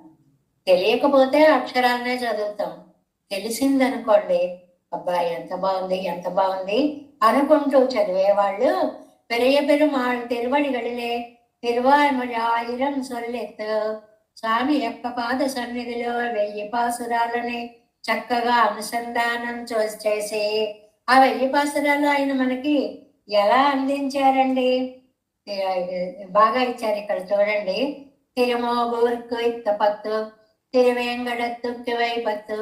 తెలియకపోతే అక్షరాలనే చదువుతాం, తెలిసిందనుకోండి అబ్బాయి ఎంత బాగుంది అనుకుంటూ చదివేవాళ్ళు పెరియ పెరుమాళ్ తిరువడిగడిలే తిరువాయిరం సొల్లెత్తు. స్వామి యొక్క పాద సన్నిధిలో 1000 పాసురాలని చక్కగా అనుసంధానం చేసి ఆ 1000 పాసురాలు ఆయన మనకి ఎలా అందించారండి? బాగా ఇచ్చారు. ఇక్కడ చూడండి. తిరుమోగూర్కు ఇత్తపత్తు తిరువేంగడత్తుకి వైపత్తు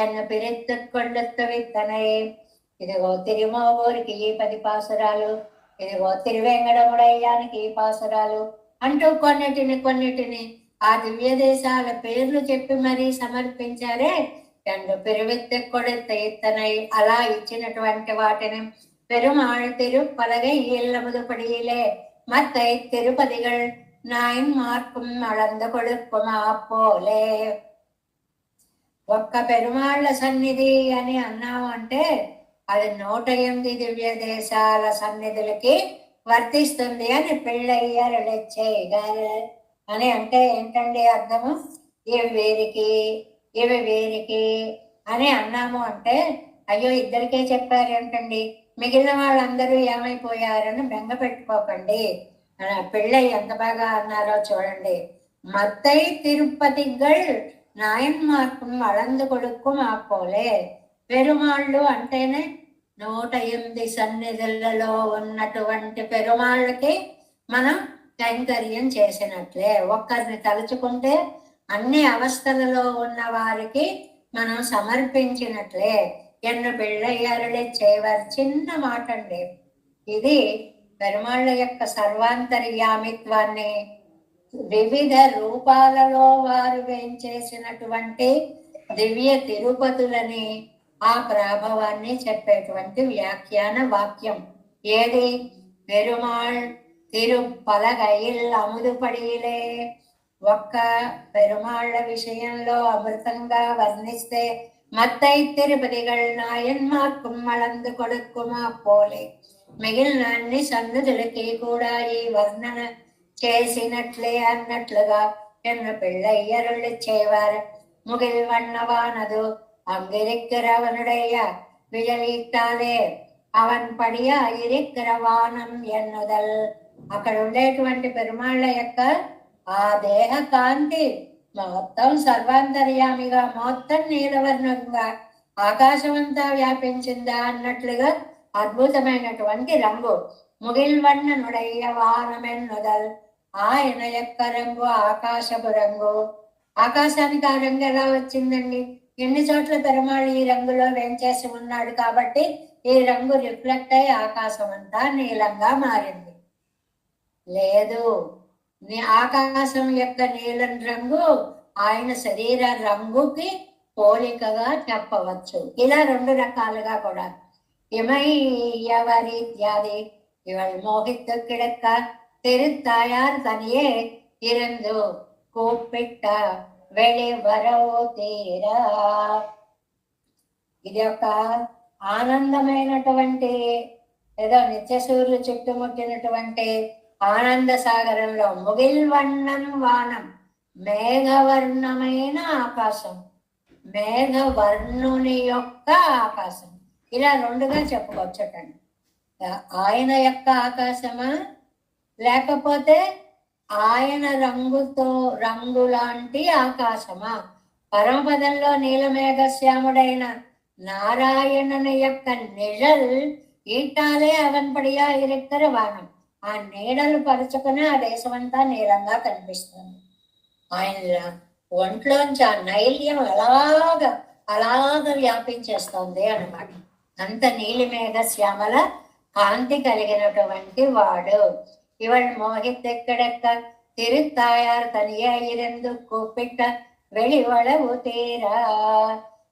என்ன பிரித்து கொள்ளுத்து வித்தனை. ఇదిగో తిరుమోవూరికి ఈ 10 పాసురాలు, ఇదిగో తిరువేంగడముడయ్యానికి ఈ పాసురాలు అంటూ కొన్నిటిని ఆ దివ్య దేశాల పేర్లు చెప్పి మరీ సమర్పించారే. రెండు పిరువిత్తు కొడుత ఇత్తనై అలా ఇచ్చినటువంటి వాటిని పెరుమాళ్ తిరుపలగై ఇల్లముదుపడియిలే మత్తై తిరుపతిகள் నాయన్మార్க்கும் అళంద కొడుక్కుమా పోలే. ఒక్క పెరుమాళ్ల సన్నిధి అని అన్నాము అంటే అది 108 దివ్య దేశాల సన్నిధులకి వర్తిస్తుంది అని పిళ్ళయ్యారు లెచ్చేయగారు అని. అంటే ఏంటండి అర్థము? ఇవి వీరికి అని అన్నాము అంటే అయ్యో ఇద్దరికే చెప్పారు ఏంటండి, మిగిలిన వాళ్ళందరూ ఏమైపోయారని బెంగ పెట్టుకోకండి. పిళ్ళయ్య ఎంత బాగా అన్నారో చూడండి. మత్తై తిరుపతిగల్ నాయన్మార్க்கும் అళందు కొడుకు మాపోలే. పెరుమాళ్ళు అంటేనే 108 సన్నిధులలో ఉన్నటువంటి పెరుమాళ్ళకి మనం కైంకర్యం చేసినట్లే. ఒక్కరిని తలుచుకుంటే అన్ని అవస్థలలో ఉన్న వారికి మనం సమర్పించినట్లే. ఎన్ను పిళ్ళయ్యారులే చేయవారు. చిన్న మాట అండి ఇది. పెరుమాళ్ళ యొక్క సర్వాంతర్యామిత్వాన్ని వివిధ రూపాలలో వారు వేయించేసినటువంటి దివ్య తిరుపతులని ఆ ప్రభావాన్ని చెప్పేటువంటి వ్యాఖ్యాన వాక్యం ఏది? పెరుమాళ్ తిరుపలగైల్ అముదుపడిలే. ఒక్క పెరుమాళ్ల విషయంలో అమృతంగా వర్ణిస్తే మత్తై తిరుపతిகள் నాయన్మార్க்கும் అళందు కొడుక్కుమా పోలే. మిగిలిన అన్ని సన్నిధులకి కూడా ఈ వర్ణన చేసినట్లే అన్నట్లుగా ఎన్ను పిళ్ళయ్యరుళ్ళు చేవారు. ముగిల్ వన్నవానదు அங்கிருக்கிறவனுடைய విజలిట్టాలే అవన్ పడియ ఇరిక్రవానం ఎన్నుదల్. అక్కడ ఉండేటువంటి పెరుమాళ్ళ యొక్క ఆ దేహ కాంతి మొత్తం సర్వాంతర్యామిగా మొత్తం నీలవర్ణంగా ఆకాశమంతా వ్యాపించిందా అన్నట్లుగా అద్భుతమైనటువంటి రంగు. ముగిల్వన్ననుడయ్య వానమెన్నుదల్. ఆయన యొక్క రంగు ఆకాశపు రంగు. ఆకాశానికి ఆ రంగు ఎలా వచ్చిందండి? ఎన్ని చోట్ల పెరుమాళ్ళు ఈ రంగులో వేంచేసి ఉన్నాడు కాబట్టి ఈ రంగు రిఫ్లెక్ట్ అయి ఆకాశం అంతా నీలంగా మారింది. లేదు, ఆకాశం యొక్క నీలం రంగు ఆయన శరీర రంగుకి పోలికగా చెప్పవచ్చు. ఇలా 2 రకాలుగా కూడా. இமையவர் இத்தியாதி இவள் மோகித்து கிடக்க திருத்தாயார் தனியே இருந்து கூப்பிட்ட வெளிవరవు తీరా. ఇది ఒక ఆనందమైనటువంటి ఏదో నిత్యసూర్యులు చుట్టుముట్టినటువంటి ఆనంద సాగరంలో ముగిల్వన్నం వానం మేఘవర్ణమైన ఆకాశం, మేఘవర్ణుని యొక్క ఆకాశం. ఇలా 2గా చెప్పుకోవచ్చటండి. ఆయన యొక్క ఆకాశమా లేకపోతే ఆయన రంగు లాంటి ఆకాశమా? పరమపదంలో నీలమేఘశ్యాముడైన నారాయణుని యొక్క నిழல் ఈటాలే అవన్పడియా ఇరెక్కర వానం. ఆ నీడలు పరుచుకుని ఆ దేశమంతా నీలంగా కనిపిస్తుంది. ఆయన ఒంట్లోంచి ఆ నైల్యం అలాగ వ్యాపించేస్తుంది అన్నమాట. అంత నీలిమేఘ శ్యామల కాంతి కలిగినటువంటి వాడు. ఇవள் మోహిత్తెక్కడెక్క తిరుతాయారు తనియే ఇరెందు కూపిట్ట వెళివళవు తీరా.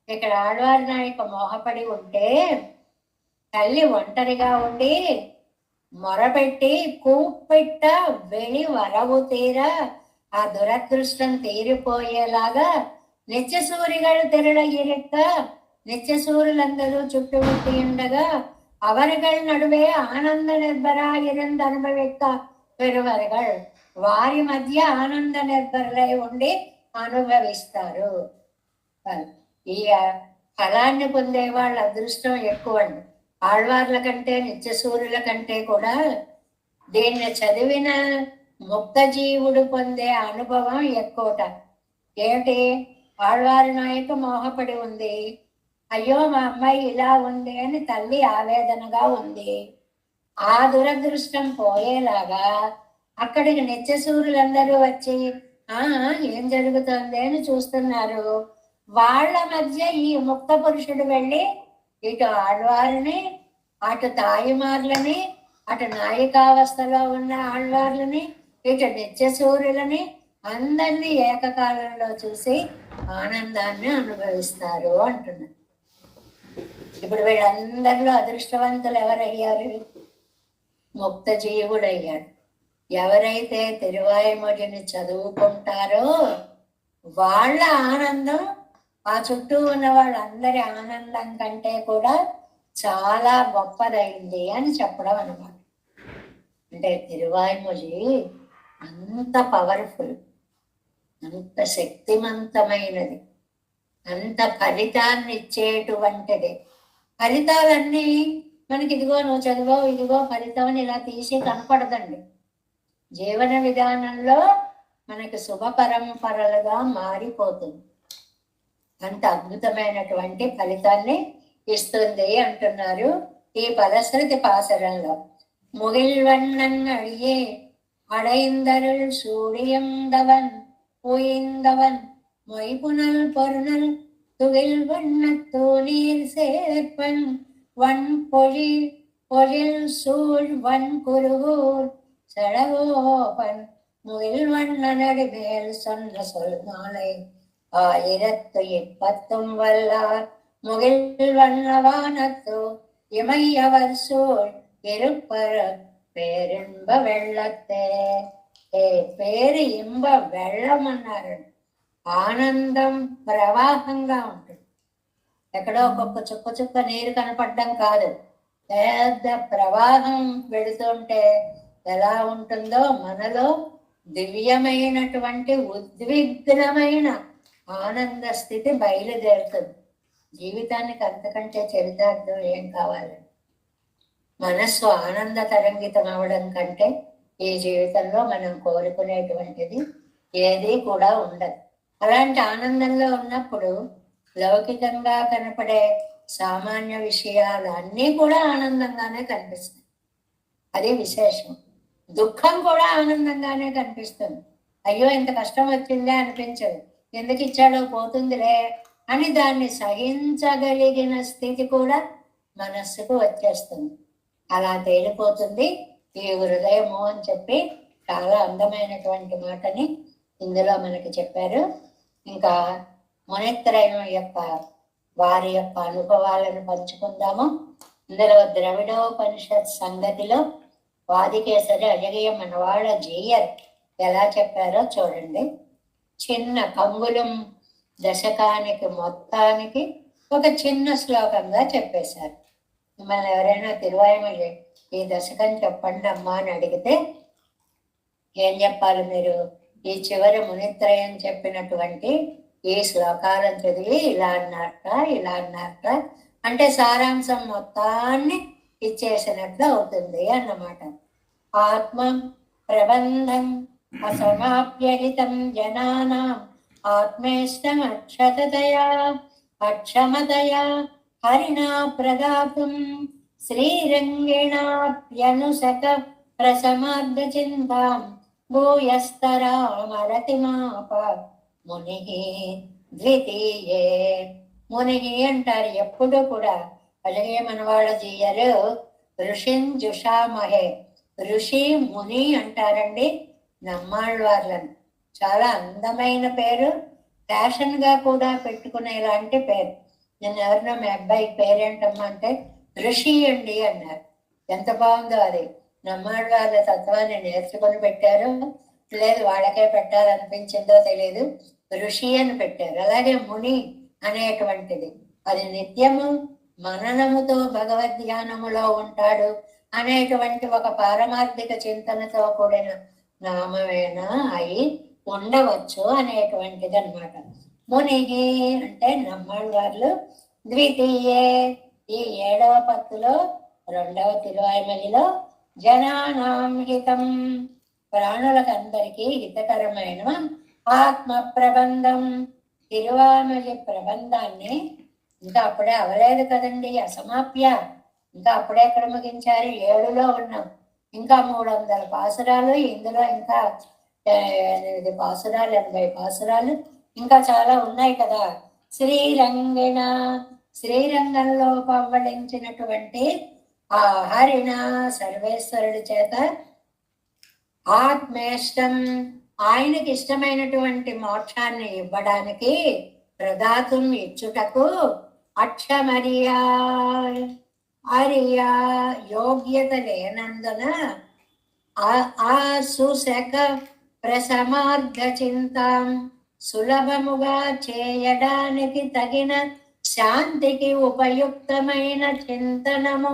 ఇక్కడ ఆళ్వారి నాయక మోహపడి ఉంటే తల్లి ఒంటరిగా ఉండి మొరపెట్టి కూపిట్ట వెళి వరవు తీరా. ఆ దురదృష్టం తీరిపోయేలాగా నిత్యసూరిగలు తెరళ ఇరెక్క. నిత్యసూరులందరూ చుట్టుముట్టి ఉండగా அவர்கள் நடுவே ஆனந்த நிர்பராயிருந்து అనుభవిக்க பெறுவார்கள். వారి మధ్య ఆనంద నిర్భరులై ఉండి అనుభవిస్తారు. ఈ ఫలాన్ని పొందే వాళ్ళ అదృష్టం ఎక్కువ అండి. ఆళ్వార్ల కంటే నిత్యసూరుల కంటే కూడా దీన్ని చదివిన ముక్త జీవుడు పొందే అనుభవం ఎక్కువట. ఏమిటి? ఆళ్వారి నాయక మోహపడి ఉంది. అయ్యో మా అమ్మాయి ఇలా ఉంది అని తల్లి ఆవేదనగా ఉంది. ఆ దురదృష్టం పోయేలాగా అక్కడికి నిత్యసూరులందరూ వచ్చి ఏం జరుగుతుంది అని చూస్తున్నారు. వాళ్ళ మధ్య ఈ ముక్త పురుషుడు వెళ్ళి ఇటు ఆళ్వారిని, అటు తాయిమార్లని, అటు నాయికావస్థలో ఉన్న ఆళ్వార్లని, ఇటు నిత్య సూర్యులని అందరినీ ఏకకాలంలో చూసి ఆనందాన్ని అనుభవిస్తారు అంటున్నారు. ఇప్పుడు వీళ్ళందరిలో అదృష్టవంతులు ఎవరయ్యారు? ముక్త జీవుడయ్యాడు. ఎవరైతే తిరువాయిమొழிని చదువుకుంటారో వాళ్ళ ఆనందం ఆ చుట్టూ ఉన్న వాళ్ళందరి ఆనందం కంటే కూడా చాలా గొప్పదైంది అని చెప్పడం అన్నమాట. అంటే తిరువాయిమొഴి అంత పవర్ఫుల్, అంత శక్తివంతమైనది, అంత ఫలితాన్ని ఇచ్చేటువంటిది. ఫలితాలన్నీ మనకి ఇదిగో నువ్వు చదువు, ఇదిగో ఫలితం అని ఇలా తీసి కనపడదండి. జీవన విధానంలో మనకి శుభ పరంపరలుగా మారిపోతుంది. అంత అద్భుతమైనటువంటి ఫలితాన్ని ఇస్తుంది అంటున్నారు ఈ పదశ్రుతి పాసరంలో. ముగిల్వన్నన్ అడియే அடைந்தருள் சூழியந்தவன் உயிர்ந்தவன் மொய்புனல் பொருணல் துகில் வண்ணத்தூ நீர் சேர்ப்பன் வன் பொழில் பொழில் சூழ் வன் குருகூர் செடகோபன் முகில் வண்ணனடி மேல் சொன்ன சொல் மாலை 1010 வல்லார் முகில் வண்ணவானத்தோ இமையவர் சூழ் இருப்பர పేరింబ వెళ్ళతే. పేరు ఇంబ వెళ్ళం అన్నారు. ఆనందం ప్రవాహంగా ఉంటుంది. ఎక్కడో ఒక్కొక్క చుక్క చుక్క నీరు కనపడడం కాదు, పెద్ద ప్రవాహం వెళుతుంటే ఎలా ఉంటుందో మనలో దివ్యమైనటువంటి ఉద్విగ్నమైన ఆనంద స్థితి బయలుదేరుతుంది. జీవితానికి అంతకంటే చరితార్థం ఏం కావాలి? మనస్సు ఆనంద తరంగితం అవడం కంటే ఈ జీవితంలో మనం కోరుకునేటువంటిది ఏది కూడా ఉండదు. అలాంటి ఆనందంలో ఉన్నప్పుడు లౌకికంగా కనపడే సామాన్య విషయాలు అన్నీ కూడా ఆనందంగానే కనిపిస్తాయి. అది విశేషం. దుఃఖం కూడా ఆనందంగానే కనిపిస్తుంది. అయ్యో ఇంత కష్టం వచ్చిందే అనిపించదు, ఎందుకు ఇచ్చాడో పోతుందిలే అని దాన్ని సహించగలిగిన స్థితి కూడా మనస్సుకు వచ్చేస్తుంది. అలా తేలిపోతుంది ఈ హృదయము అని చెప్పి చాలా అందమైనటువంటి మాటని ఇందులో మనకి చెప్పారు. ఇంకా మునిత్రయం యొక్క వారి యొక్క అనుభవాలను పంచుకుందాము. ఇందులో ద్రవిడోపనిషత్ సంగతిలో వాదికేసరి అజగయ్య మనవాళ్ళ జీయర్ ఎలా చెప్పారో చూడండి. చిన్న కంగుళం దశకానికి మొత్తానికి ఒక చిన్న శ్లోకంగా చెప్పేశారు. మిమ్మల్ని ఎవరైనా తిరువాయిమొഴి ఈ దశకం చెప్పండి అమ్మా అని అడిగితే ఏం చెప్పాలి మీరు? ఈ చివరి మునిత్రయం చెప్పినటువంటి ఈ శ్లోకాలను చదివి ఇలా అన్నారట అంటే సారాంశం మొత్తాన్ని ఇచ్చేసినట్లు అవుతుంది అన్నమాట. ఆత్మ ప్రబంధం అసమాప్యహితం జనానాం ఆత్మేష్టం అక్షమతయా హరిణా ప్రదాతుం శ్రీరంగిణాప్యనుసక ప్రసమార్ధ చింతాం భూయస్తరామరతిమాప ముని ద్వితీయే. ముని అంటారు ఎప్పుడు కూడా. అలాగే మన వాళ్ళ జీయరు ఋషిన్ జుషామహే, ఋషి ముని అంటారండి నమ్మాళ్ళవార్లను. చాలా అందమైన పేరు, ఫ్యాషన్ గా కూడా పెట్టుకునేలాంటి పేరు. నేను ఎవరినో మీ అబ్బాయి పేరేంటమ్మా అంటే ఋషి అండి అన్నారు. ఎంత బాగుందో అది. నమ్మాళ్ళవార్ల తత్వాన్ని నేర్చుకొని పెట్టారు, లేదు వాళ్ళకే పెట్టాలనిపించిందో తెలియదు, ఋషి అని పెట్టారు. అలాగే ముని అనేటువంటిది అది నిత్యము మననముతో భగవద్ధ్యానములో ఉంటాడు అనేటువంటి ఒక పారమార్థిక చింతనతో కూడిన నామమేనా అయి ఉండవచ్చు అనేటువంటిది అనమాట. మునిగి అంటే నమ్మాళ్ళవార్లు ద్వితీయే ఈ 7వ పత్తులో 2వ తిరువాయిమొழிలో జనానాం హితం ప్రాణులకు అందరికీ హితకరమైన ఆత్మ ప్రబంధం తిరువాయిమొഴి ప్రబంధాన్ని ఇంకా అప్పుడే అవలేదు కదండి, అసమాప్య. ఇంకా అప్పుడే ఎక్కడ ముగించారు? 7లో ఉన్నాం. ఇంకా 300 పాసురాలు, ఇందులో ఇంకా 8 పాసురాలు, 80 పాసురాలు ఇంకా చాలా ఉన్నాయి కదా. శ్రీరంగిణ, శ్రీరంగంలో పవ్వళించినటువంటి ఆ హరిణ సర్వేశ్వరుడి చేత ఆత్మేష్టం, ఆయనకి ఇష్టమైనటువంటి మోక్షాన్ని ఇవ్వడానికి, ప్రదాతం ఇచ్చుటకు, అక్షమరియా అరియా యోగ్యత లేనందున ఆ సుశక ప్రసమార్గ చింతం సులభముగా చేయడానికి తగిన శాంతికి ఉపయుక్తమైన చింతనము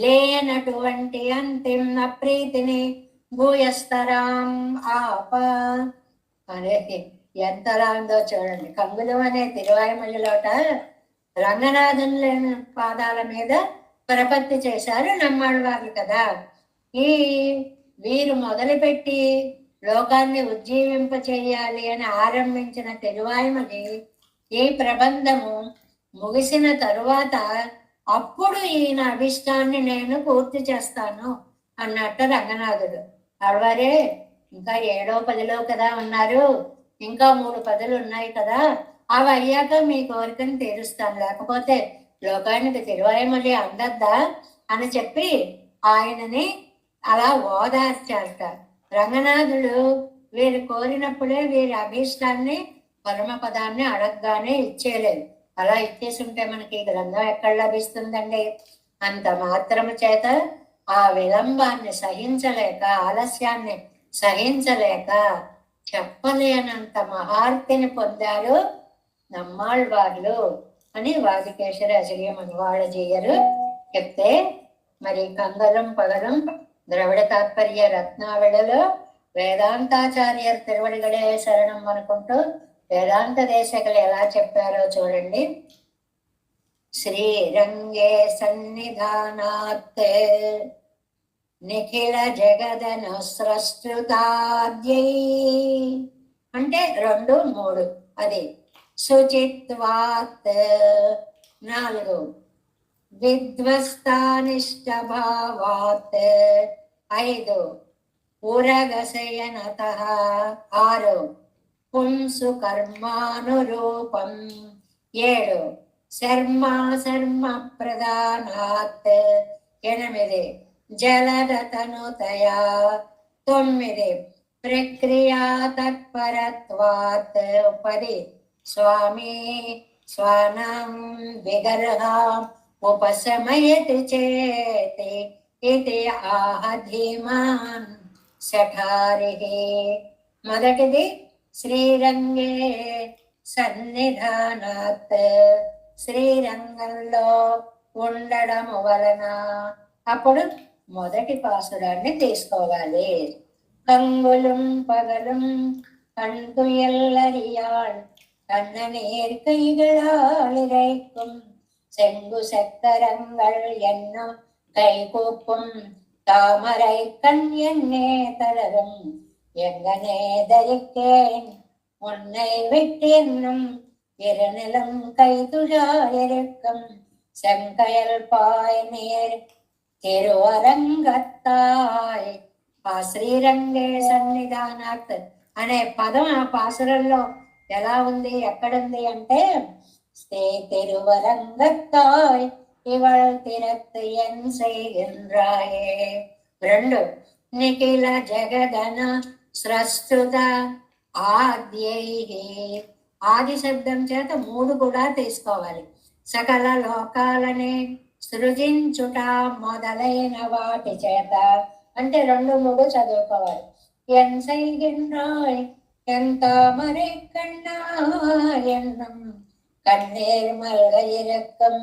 లేనటువంటి అంతిమ ప్రీతిని భూయస్తరాం ఆప అనేది ఎంతలా ఉందో చూడండి. కంగులం అనే తిరువాయుమొழிలోట రంగనాథన్ లేని పాదాల మీద ప్రపత్తి చేశారు నమ్మాళ్ళవార్లు కదా. ఈ వీరు మొదలుపెట్టి లోకాన్ని ఉజ్జీవింప చేయాలి అని ఆరంభించిన తిరువాయుమొഴి ఈ ప్రబంధము ముగిసిన తరువాత అప్పుడు ఈయన అభిష్టాన్ని నేను పూర్తి చేస్తాను అన్నట్టు రంగనాథుడు. ఆడవారే ఇంకా 7వ పదిలో కదా ఉన్నారు, ఇంకా 3 పదులు ఉన్నాయి కదా, అవి అయ్యాక మీ కోరికను తీరుస్తాను, లేకపోతే లోకానికి తిరువాయుమొഴి అందద్దా అని చెప్పి ఆయనని అలా ఓదార్చారట. రంగనాథుడు వీరు కోరినప్పుడే వీరి అభీష్టాన్ని పరమపదాన్ని అడగగానే ఇచ్చేయలేదు. అలా ఇచ్చేసి ఉంటే మనకి గ్రంథం ఎక్కడ లభిస్తుందండి? అంత మాత్రము చేత ఆ విలంబాన్ని సహించలేక, ఆలస్యాన్ని సహించలేక చెప్పలేనంత మహార్తిని పొందారు నమ్మాళ్ళవార్లు అని వాదికేశ్వర అజర్య మనవాళ్ళజీయరు చెప్తే, మరి కంగలం పగలం ద్రవిడ తాత్పర్య రత్నావళిలో వేదాంతాచార్యర్ తిరువడిగడే శరణం అనుకుంటూ వేదాంత దేశకులు ఎలా చెప్పారో చూడండి. శ్రీరంగే సన్నిధానాత్ నిఖిల జగదన స్రష్టృతాద్యై అంటే 2, 3 అది. శుచిత్వాత్ 4, విధ్వస్తానిష్ట భావాత్ 5, ఉరగశయనతః 6, పుంసు కర్మానురూపం 7, శర్మ ప్రధానాత్ 8, జలదతనుతయా 9, ప్రక్రియా తత్పరత్వాత్ 10, స్వామి స్వానం విగర్హాం ఉపశమయతి చేతి ఇది ఆహ ధీమాన్ శఠారిః. మొదటిది శ్రీరంగే సన్నిధానాత్, శ్రీరంగంలో ఉండడము వలన. అప్పుడు మొదటి పాసురాన్ని తీసుకోవాలి. కంగులం పగలం கண்டு எல்லறியாள் கண்ணநீர் கைகளால் இறைக்கும் செங்கு சக்கரங்கள் என்னும் கைகூப்பும் தாமரை கண் என்னே தளரும் எங்கனே தரிக்கேன் உன்னை விட்டென்னும் இருநிலம் கைதுழாயிருக்கும் செங்கயல் பாய் நீர் తిరువరంగత్తాయ్. ఆ శ్రీరంగే సన్నిధానాత్ అనే పదం ఆ పాసురంలో ఎలా ఉంది, ఎక్కడుంది అంటే, శ్రీ తిరువరంగత్తాయ్ ఇవళ్ తిరత్ ఎన్ செய்கின்றாயே. 2 నిఖిల జగదన స్రస్తుత ఆద్యై. ఆది శబ్దం చేత 3 కూడా తీసుకోవాలి. సకల లోకాలని సృజించుట మొదలైన వాటి చేత అంటే 2, 3 చదువుకోవాలి. ఎన్ செய்கின்றாய் என் தாமரை கண்ணா என்னும் கண்ணீர் மல்க இருக்கும்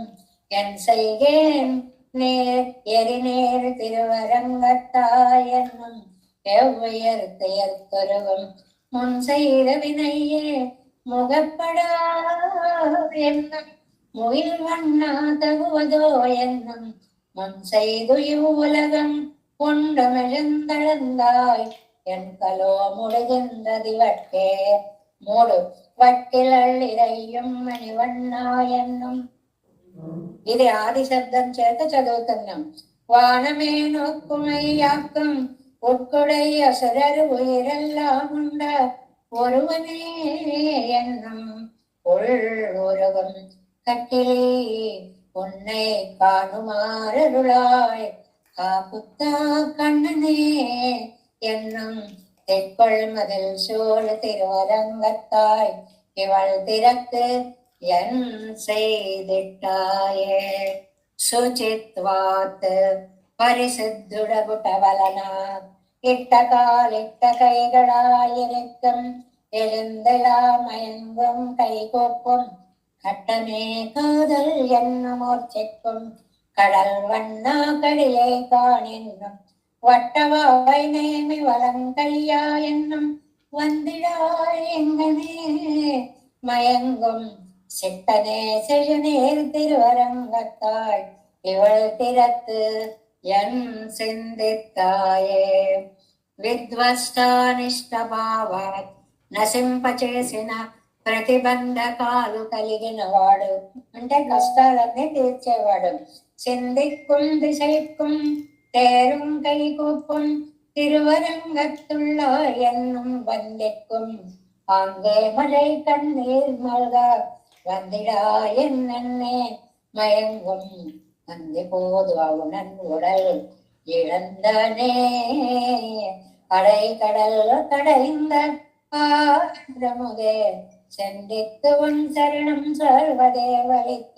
என் செய்கேன் நேர் எரிநேர் திருவரங்கத்தாய் என்னும் எவ்வுயர் துயர்த்துருவும் முன் செய்த வினையே முகப்படா என்னும் முயில் வண்ணா தகுவதோ என்னும் முன் செய்து இவ்வுலகம் கொண்டமிழந்தளந்தாய் என்கலோ முழுகின்றது வட்டே. 3 వట్టిలల్ ఇరయ్యం మణివన్నా ఎన్నుం. ఇది ఆది శబ్దం చేత చదువుతున్నాం. వానమే నొక్కుమయ్యాక్కం ఉట్కుడై అసురరు ఉయిరెల్లాముండ ఒరువనే ఎన్నం உலகம் கட்டிலே உன்னை காணுமாறருளாய் காப்புத்தா கண்ணனே என்னும் தெற்கொள் மதில் சூழ் திருவரங்கத்தாய் இவள் திறக்கு என் செய்திட்டாயே சுச்சித்வாத் பரிசுத்துடகுட்டவலனா இட்ட காலிட்ட கைகளாயிருக்கும் எழுந்தலா மயங்கும் கைகோப்பும் கட்டமே காதல் என்னுமோர் செக்கும் கடல் வண்ணா கடியை காணென்னும் வட்டவாய் நேமி வலங்கையா என்னும் வந்திடாய் எங்கனே மயங்கும் சிட்டனே செழுநீர் திருவரங்கத்தாய் இவள் திறத்து என் சிந்தித்தாயே విధ్వస్తానిష్టభావాత్ నశింపచేసిన ప్రతిబంధకాలు కలిగిన వాడు అంటే కష్టాలన్నీ తీర్చేవాడు సిందిక్కుం దిశైక్కుం தேரும் கைகூப்பும் திருவரங்கத்துள்ள என்னும் வந்திக்கும் அங்கே மலை கண்ணீர் மல்க வந்திடா என்னே மயங்கும் வந்தி போது அவனன் உடல் இழந்தனே அடை கடல் கடைந்த ஆமுதே செந்தித்து உன் சரணம் சொல்வதே வலித்த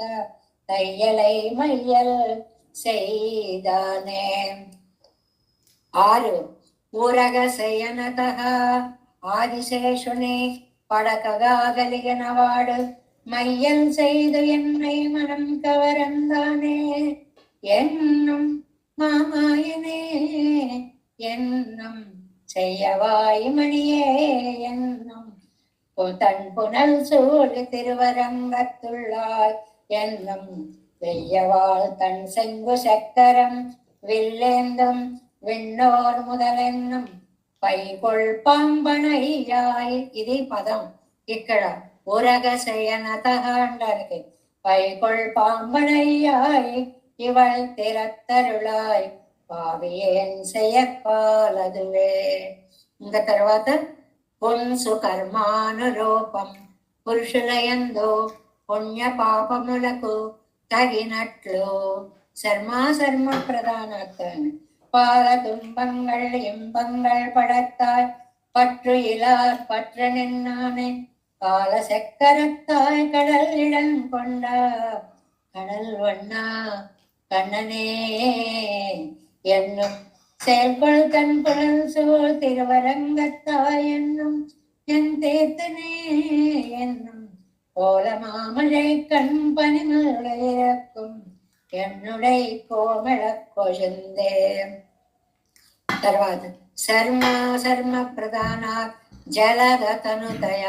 தையலை மையல் செய்தானே. 6 ఊరగ శయనత ఆదిశేషుని పడకగాగలిగినవాడు மையல் செய்து என்னை மனம் கவரந்தானே என்னும் மாமாயனே என்னும் செய்யவாய் மணியே என்னும் தன் புனல் சூழ் திருவரங்கத்துள்ளாய் என்னும் வெய்யவாள் தன் செங்கு சக்கரம் வில்லேந்தும் விண்ணோர் முதலென்னும் పైకొల్ పాంబణయ్యాయి. ఇది పదం. ఇక్కడ ఊరగ శయనత అంటానికి పైకొల్ పాంబణయ్యాయి ఇవள் తిరత్తరుళాయ్ పావియేన్ శయపాలదువే. ఇంకా తర్వాత పుంసు కర్మానురూపం పురుషులయందు పుణ్య పాపములకు తగినట్లు சர்மா பிரதானாத்தான் பால துன்பங்கள் இன்பங்கள் படத்தாய் பற்று இலார் பற்ற நின்னானே கால சக்கரத்தாய் கடல் இடம் கொண்டா கடல் வண்ணா கண்ணனே என்னும் செயல்கொள் தன் புலன் சூழ் திருவரங்கத்தாய் என்னும் என் தேத்தனே என்னும் கோல மாமழை கண் பனிமலையிறக்கும் என்னுடைய కోమళ కొజందే. తర్వాత శర్మ ప్రధాన జలగతనుతయ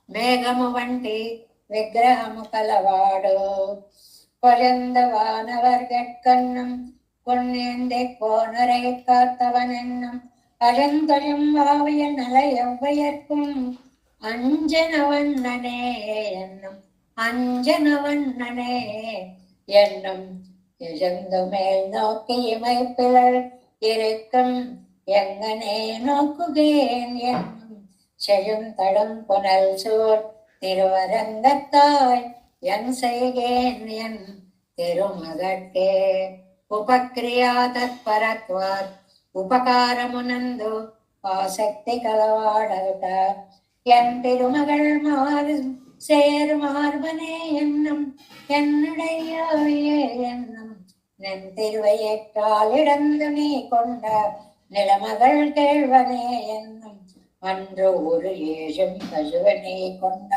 మేఘము వంటి విగ్రహము కలవాడు కొజంద వానవర్గట్కన్నం కొన్నేందే కోనரை காத்தவனென்னும் அழந்தொழும் வாவிய நலை எவ்வையற்கும் அஞ்சனவண்ணனே என்னும் அஞ்சனவண்ணனே என்னும் எழுந்து மேல் நோக்கி இமைப்பிலர் இருக்கும் எங்கனே நோக்குகேன் என்னும் செழும் தடம் புனல் சூழ் திருவரங்கத்தாய் என் செய்கேன் என் திருமகட்டே. ఉపక్రియా తత్పరత్వాత్ ఉపకారమునందు ఆసక్తి కలవాడట என் திருமகள் மாறு சேர் மார்பனே என்னும் என்னுடைய என்னும் நென் திருவையற்றால் இடந்து நீ கொண்ட நிலமகள் கேழ்வனே என்னும் அன்று ஒரு ஏழும் பசுவனே கொண்ட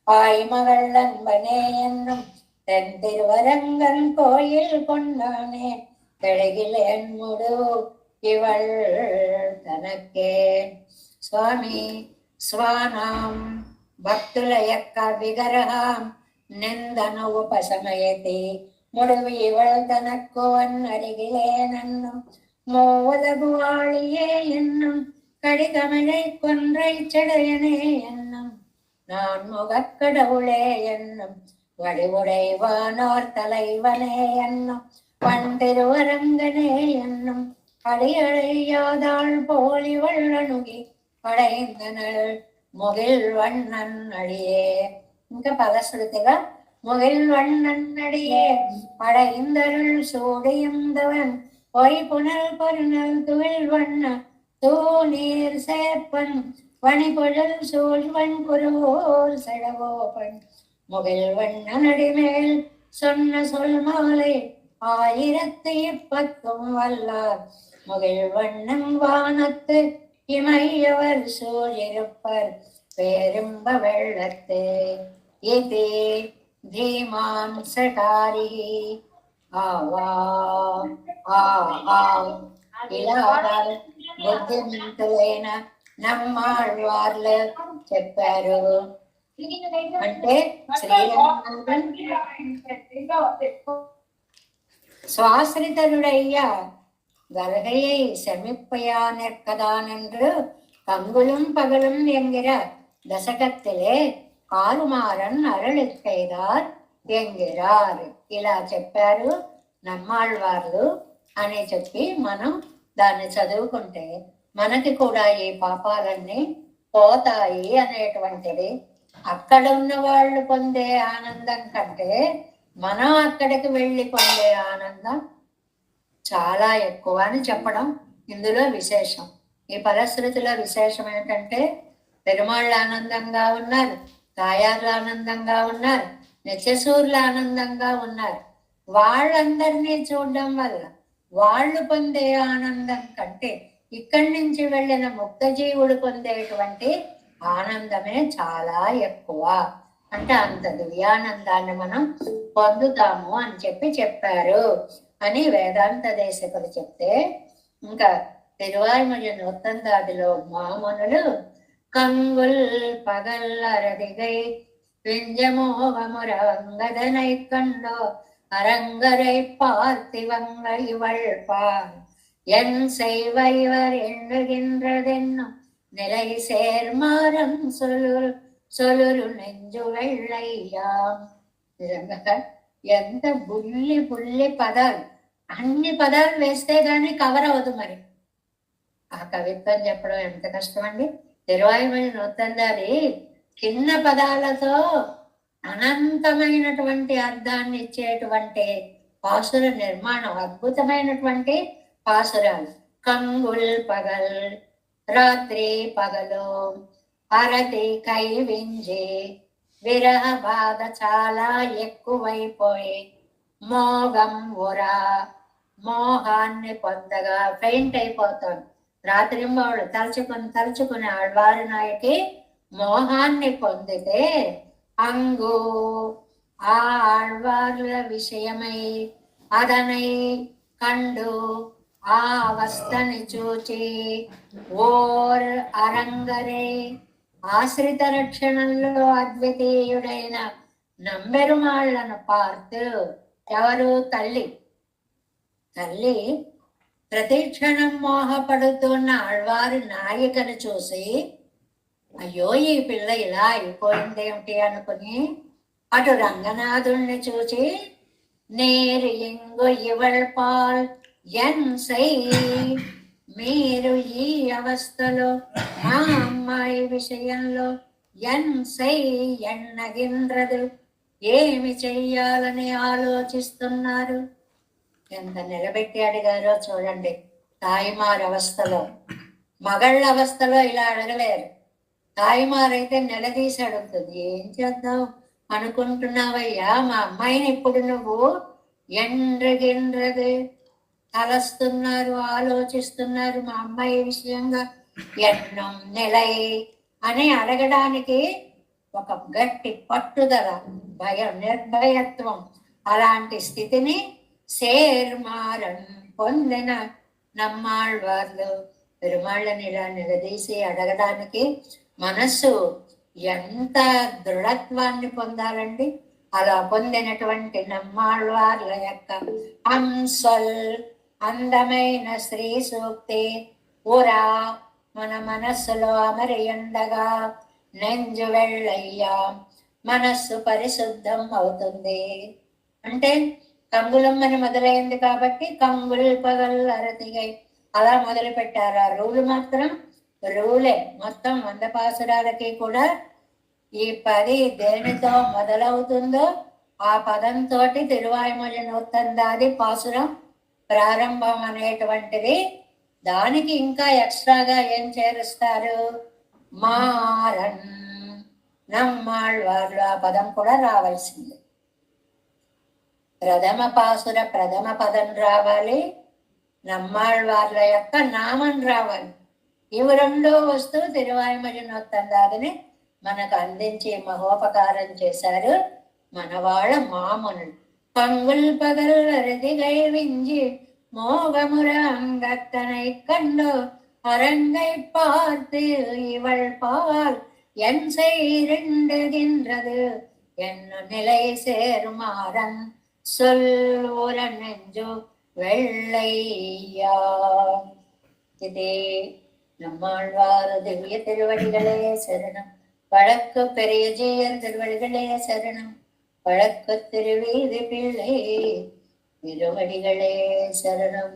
ஆய்மகள் அன்பனே என்னும் தென் திருவரங்கன் கோயில் கொண்டானே தெளிகில் என் முடு இவள் தனக்கே. స్వామి స్వానాం భక్తుల యొక్క విగ్రహం నిందను ఉపశమయతి ముడువు ఇవள் தனக்கு அருகிலே நன்னும் மூலகுவாளியே என்னும் கடிதமிழை கொன்றை செடையனே என்னும் நான் முகக்கடவுளே என்னும் வடிவுடைவானோர் தலைவனே என்னும் பண் திருவரங்கனே என்னும் அடியடையாதாள் போலிவள் அணுகி படைந்தனள் முகில் வண்ணன் அடியே ఇంకా ఫలశ్రుతిగా முகில் வண்ணன்னடியே பட இந்தருள் சூடியுந்தவன் பொய் புனல் பொருநல் துவில் வண்ண தூநீர் சேர்ப்பன் வணிபுழல் சூழ்வன் குருவோர் செழவோப்பன் முகில் வண்ணனடிமேல் சொன்ன சொல் மாலை 1010 வல்லார் முகில் வண்ணம் வானத்து இமையவர் சூழிருப்பர் பேரும்ப வெள்ளத்து இதி ధీమాన్ సటారి ఆవా ఇలా బుద్ధిమంతులైన నమ్మాళ్వార్లు చెప్పారు. అంటే శ్రీరంగనాథన్ சுவாசிரிதருடைய வருகையை செமிப்பையா நிற்கதான் என்று கங்குலும் பகலும் என்கிற தசகத்திலே కారుమారన్ అరళి செய்தார் ఎంగిరార్ ఇలా చెప్పారు నమ్మాళ్వార్లు అని చెప్పి మనం దాన్ని చదువుకుంటే మనకి కూడా ఈ పాపాలన్నీ పోతాయి అనేటువంటిది. అక్కడ ఉన్న వాళ్ళు పొందే ఆనందం కంటే మనం అక్కడికి వెళ్ళి పొందే ఆనందం చాలా ఎక్కువ అని చెప్పడం ఇందులో విశేషం. ఈ ఫలశ్రుతిలో విశేషం ఏంటంటే పెరుమాళ్ళు ఆనందంగా ఉన్నారు, తాయార్లు ఆనందంగా ఉన్నారు, నిత్యసూర్లు ఆనందంగా ఉన్నారు. వాళ్ళందరినీ చూడడం వల్ల వాళ్ళు పొందే ఆనందం కంటే ఇక్కడి నుంచి వెళ్ళిన ముక్త జీవుడు పొందేటువంటి ఆనందమే చాలా ఎక్కువ. అంటే అంత దివ్యానందాన్ని మనం పొందుతాము అని చెప్పారు అని వేదాంత దేశకులు చెప్తే, ఇంకా తిరువాయిమొഴി నూతందాదిలో మామనులు కంగుల్ పగల్ అరదిగై வெஞ்சமோகமுரங்கதனை கண்டோ அரங்கரை பார்த்திவங்க இவள்பார் என் செய்வ இவர் எண்ணுகின்றதென்னும் நிலை சேர்மாறம் సొలురు నెంజు వెళ్ళయ్యాం. నిజంగా ఎంత బుల్లి పదాలు, అన్ని పదాలు వేస్తే గానీ కవర్ అవ్వదు. మరి ఆ కవిత్వం చెప్పడం ఎంత కష్టం అండి. తిరువాయిమొഴి నూతందాది చిన్న పదాలతో అనంతమైనటువంటి అర్థాన్ని ఇచ్చేటువంటి పాసుర నిర్మాణం, అద్భుతమైనటువంటి పాసురాలు. కంగుల్ పగల్, రాత్రి పగలు, అరతి కైవింజి, విరహ బాధ చాలా ఎక్కువైపోయి, మోగం ఉరా, మోహాన్ని పొందగా ఫెయింట్ అయిపోతాడు. రాత్రింబోళ్ళు తలుచుకుని ఆళ్వారి నాయకి మోహాన్ని పొందితే అంగు ఆ ఆళ్వార్ల విషయమై అదనై కండు ఆ అవస్థని చూచి ఓర్ అరంగరే ఆశ్రిత రక్షణంలో అద్వితీయుడైన నంబెరుమాళ్లను పార్తు. ఎవరు? తల్లి ప్రతిక్షణం మోహపడుతున్న ఆళ్వారి నాయికను చూసి అయ్యో ఈ పిల్ల ఇలా అయిపోయిందేమిటి అనుకుని అటు రంగనాథుణ్ణి చూచి నేరు ఎంగు ఇవల్పాల్ ఎన్సై, మీరు ఈ అవస్థలో మా అమ్మాయి విషయంలో ఎన్సై ఎన్నగింద్రదు ఏమి చెయ్యాలని ఆలోచిస్తున్నారు. ఎంత నిలబెట్టి అడిగారో చూడండి. తాయిమారు అవస్థలో, మగళ్ళ అవస్థలో ఇలా అడగలేరు. తాయిమారైతే నిలదీసి అడుగుతుంది. ఏం చేద్దాం అనుకుంటున్నావయ్యా, మా అమ్మాయిని ఇప్పుడు నువ్వు ఎండ్రగిండ్రది తలస్తున్నారు, ఆలోచిస్తున్నారు మా అమ్మాయి విషయంగా ఎన్నో నిలై అని అడగడానికి ఒక గట్టి పట్టుదల, భయం, నిర్భయత్వం, అలాంటి స్థితిని సేర్మారం పొందిన నమ్మాళ్వార్లు పెరుమాళ్ళని ఇలా నిలదీసి అడగడానికి మనస్సు ఎంత దృఢత్వాన్ని పొందాలండి. అలా పొందినటువంటి నమ్మాళ్వార్ల యొక్క హంసల్ అందమైన శ్రీ సూక్తి ఊరా మన మనస్సులో అమరియుండగా నెంజు వెళ్ళయ్యా, మనస్సు పరిశుద్ధం అవుతుంది. అంటే కంగులమ్మని మొదలైంది కాబట్టి కంగుల్ పగల్ అరతిగై అలా మొదలు పెట్టారు. ఆ రూలు మాత్రం రూలే. మొత్తం 100 పాసురాలకి కూడా ఈ 10 దేనితో మొదలవుతుందో ఆ పదంతో తిరువాయుమొഴി 150 పాసురం ప్రారంభం అనేటువంటిది. దానికి ఇంకా ఎక్స్ట్రాగా ఏం చేరుస్తారు? మారన్ నమ్మాళ్ళవార్లు ఆ పదం కూడా రావాల్సింది. ప్రథమ పాసుర ప్రథమ పదం రావాలి, నమ్మాళ్ళవార్ల యొక్క నామం రావాలి. ఇవి రెండో వస్తూ తిరువాయుమొഴి 150ని మనకు అందించి మహోపకారం చేశారు మనవాళ్ళ మామనులు. பங்குல் பகல் அருதிகை விஞ்சி மோகமுற அங்கத்தனை கண்டோ அரங்கை பார்த்து இவள் பால் என் செய்கின்றது என்ன நிலை சேர்மாறன் சொல் ஒரு நெஞ்சு வெள்ளையா. இதே நம்மாழ்வார் திவ்ய திருவடிகளே சரணம். வழக்கு பெரிய ஜெயர் திருவடிகளே சரணம். வழக்கு திருவீதி பிள்ளை తిరువడిగళే శరణం.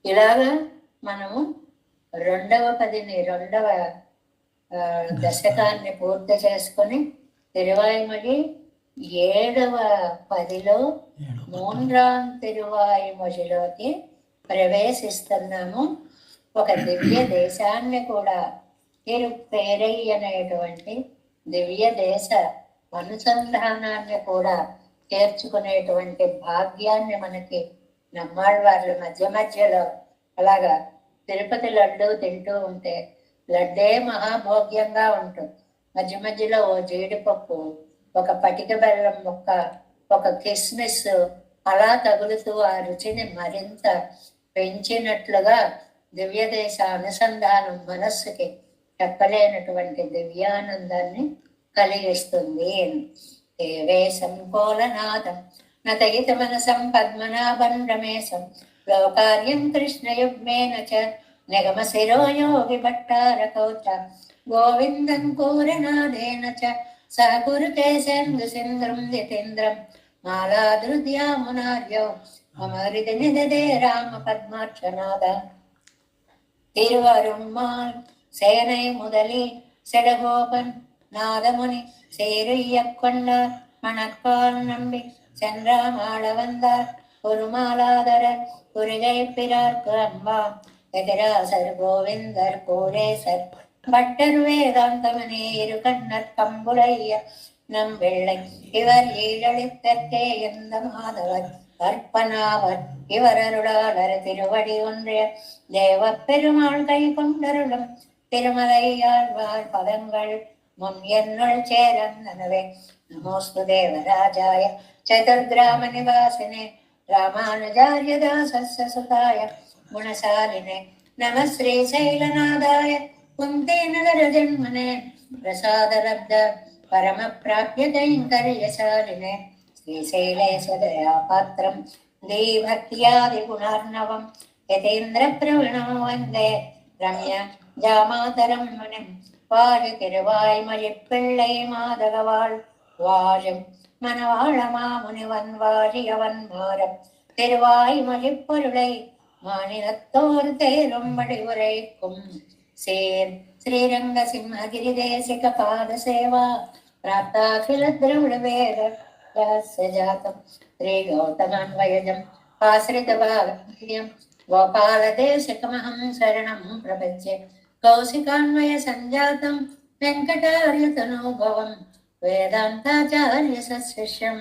ఇలాగ మనము 2వ పదిని 2వ దశకాన్ని పూర్తి చేసుకొని తిరువాయుమొഴి 7వ పదిలో 3వ తిరువాయుమొഴിలోకి ప్రవేశిస్తున్నాము. ఒక దివ్య దేశాన్ని కూడా తిరుపేరై అనేటువంటి దివ్య దేశ అనుసంధానాన్ని కూడా చేర్చుకునేటువంటి భాగ్యాన్ని మనకి నమ్మాళ్ళవార్లు మధ్య మధ్యలో అలాగా తిరుపతి లడ్డు తింటూ ఉంటే లడ్డే మహాభోగ్యంగా ఉంటుంది. మధ్య మధ్యలో ఓ జీడిపప్పు, ఒక పటిక బెల్లం ముక్క, ఒక కిస్మిస్ అలా తగులుతూ ఆ రుచిని మరింత పెంచినట్లుగా దివ్య దేశ అనుసంధానం మనస్సుకి చెప్పలేనటువంటి దివ్యానందాన్ని కలిగిస్తుంది. దేవేశం కోలనాథం నతయిత మనసం పద్మనాభం రమేశం లోకార్యం కృష్ణయుగ్మేన చ నిగమ శిరోయోగి భట్టారకౌచ గోవిందం కూరనాథేన చ సహకురుతే సేందు సింద్రం జితేంద్రం మాలాదృద్యామునార్యో మమ హృది నిదదే రామ పద్మాక్షనాథ. திருவரும்மாள் சேனை முதலி செடகோபன் நாதமுனி சேருய்ய கொண்டார் மணக்கால் நம்பி சென்றாமாள வந்தார் குருமாலாதரர் குருகை பிறார்க்கு அம்பா எதிராசர் கோவிந்தர் கோரேசர் பட்டர் வேதாந்தமனே இரு கண்ணர் கம்புளைய நம் வெள்ளை இவர் ஈழளித்தே எந்த மாதவர் கற்பனாவர் இவர் அருளாளர் திருவடி ஒன்றிய தேவ பெருமாள் கை கொண்டருளும் திருமலையாழ்வார் பதங்கள் முன் என்னுள் சேரந்தனவே. நமோஸ்து தேவராஜாய சதுர்கிராம நிவாசினே ராமானுஜார்ய தாசஸ்ய சுதாய குணசாலினே நம ஸ்ரீ சைலநாதாய குந்தே நகர ஜன்மனே பிரசாதலப்த பரம பிராப்ய கைங்கர்யசாலினே శ్రీశైలేశదయా పాత్రం దేభక్త్యాది గుణార్ణవం యతేంద్ర ప్రవణం వందే రమ్య జామాతరం మునిం వారి తిరువాయ్మొഴി పిள்ளை மாதகவாள் வாழும் மணவாள மாமுனிவன் வாழியவன் மாறம் திருவாய்மொழி பொருளை மாநிலத்தோர் தேரும் வடிவுரைக்கும் சேர் ஸ்ரீரங்க சிம்மகிரி தேசிக பாத சேவா பிராப்தாகில திரவிட வேத జాతం శ్రీ గౌతమాన్వయజం ఆశ్రిత భాగం గోపాలదేశకమహం శరణం ప్రపంచే కౌశికాన్వయ సంజాతం వెంకటార్యతనోభవం వేదాంతాచార్య సశిష్యం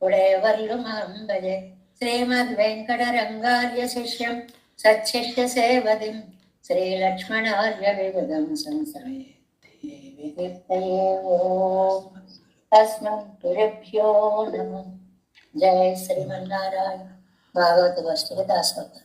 ఉడేవర్లు మాం భజే శ్రీమద్ వెంకటరంగార్య శిష్యం సచ్చిష్య సేవదిం శ్రీలక్ష్మణార్య విబుధం సంసమే तस्मत् गुरुभ्यो नमः. जय श्रीमन्नारायण. भागवत गोष्ठी के दास होता.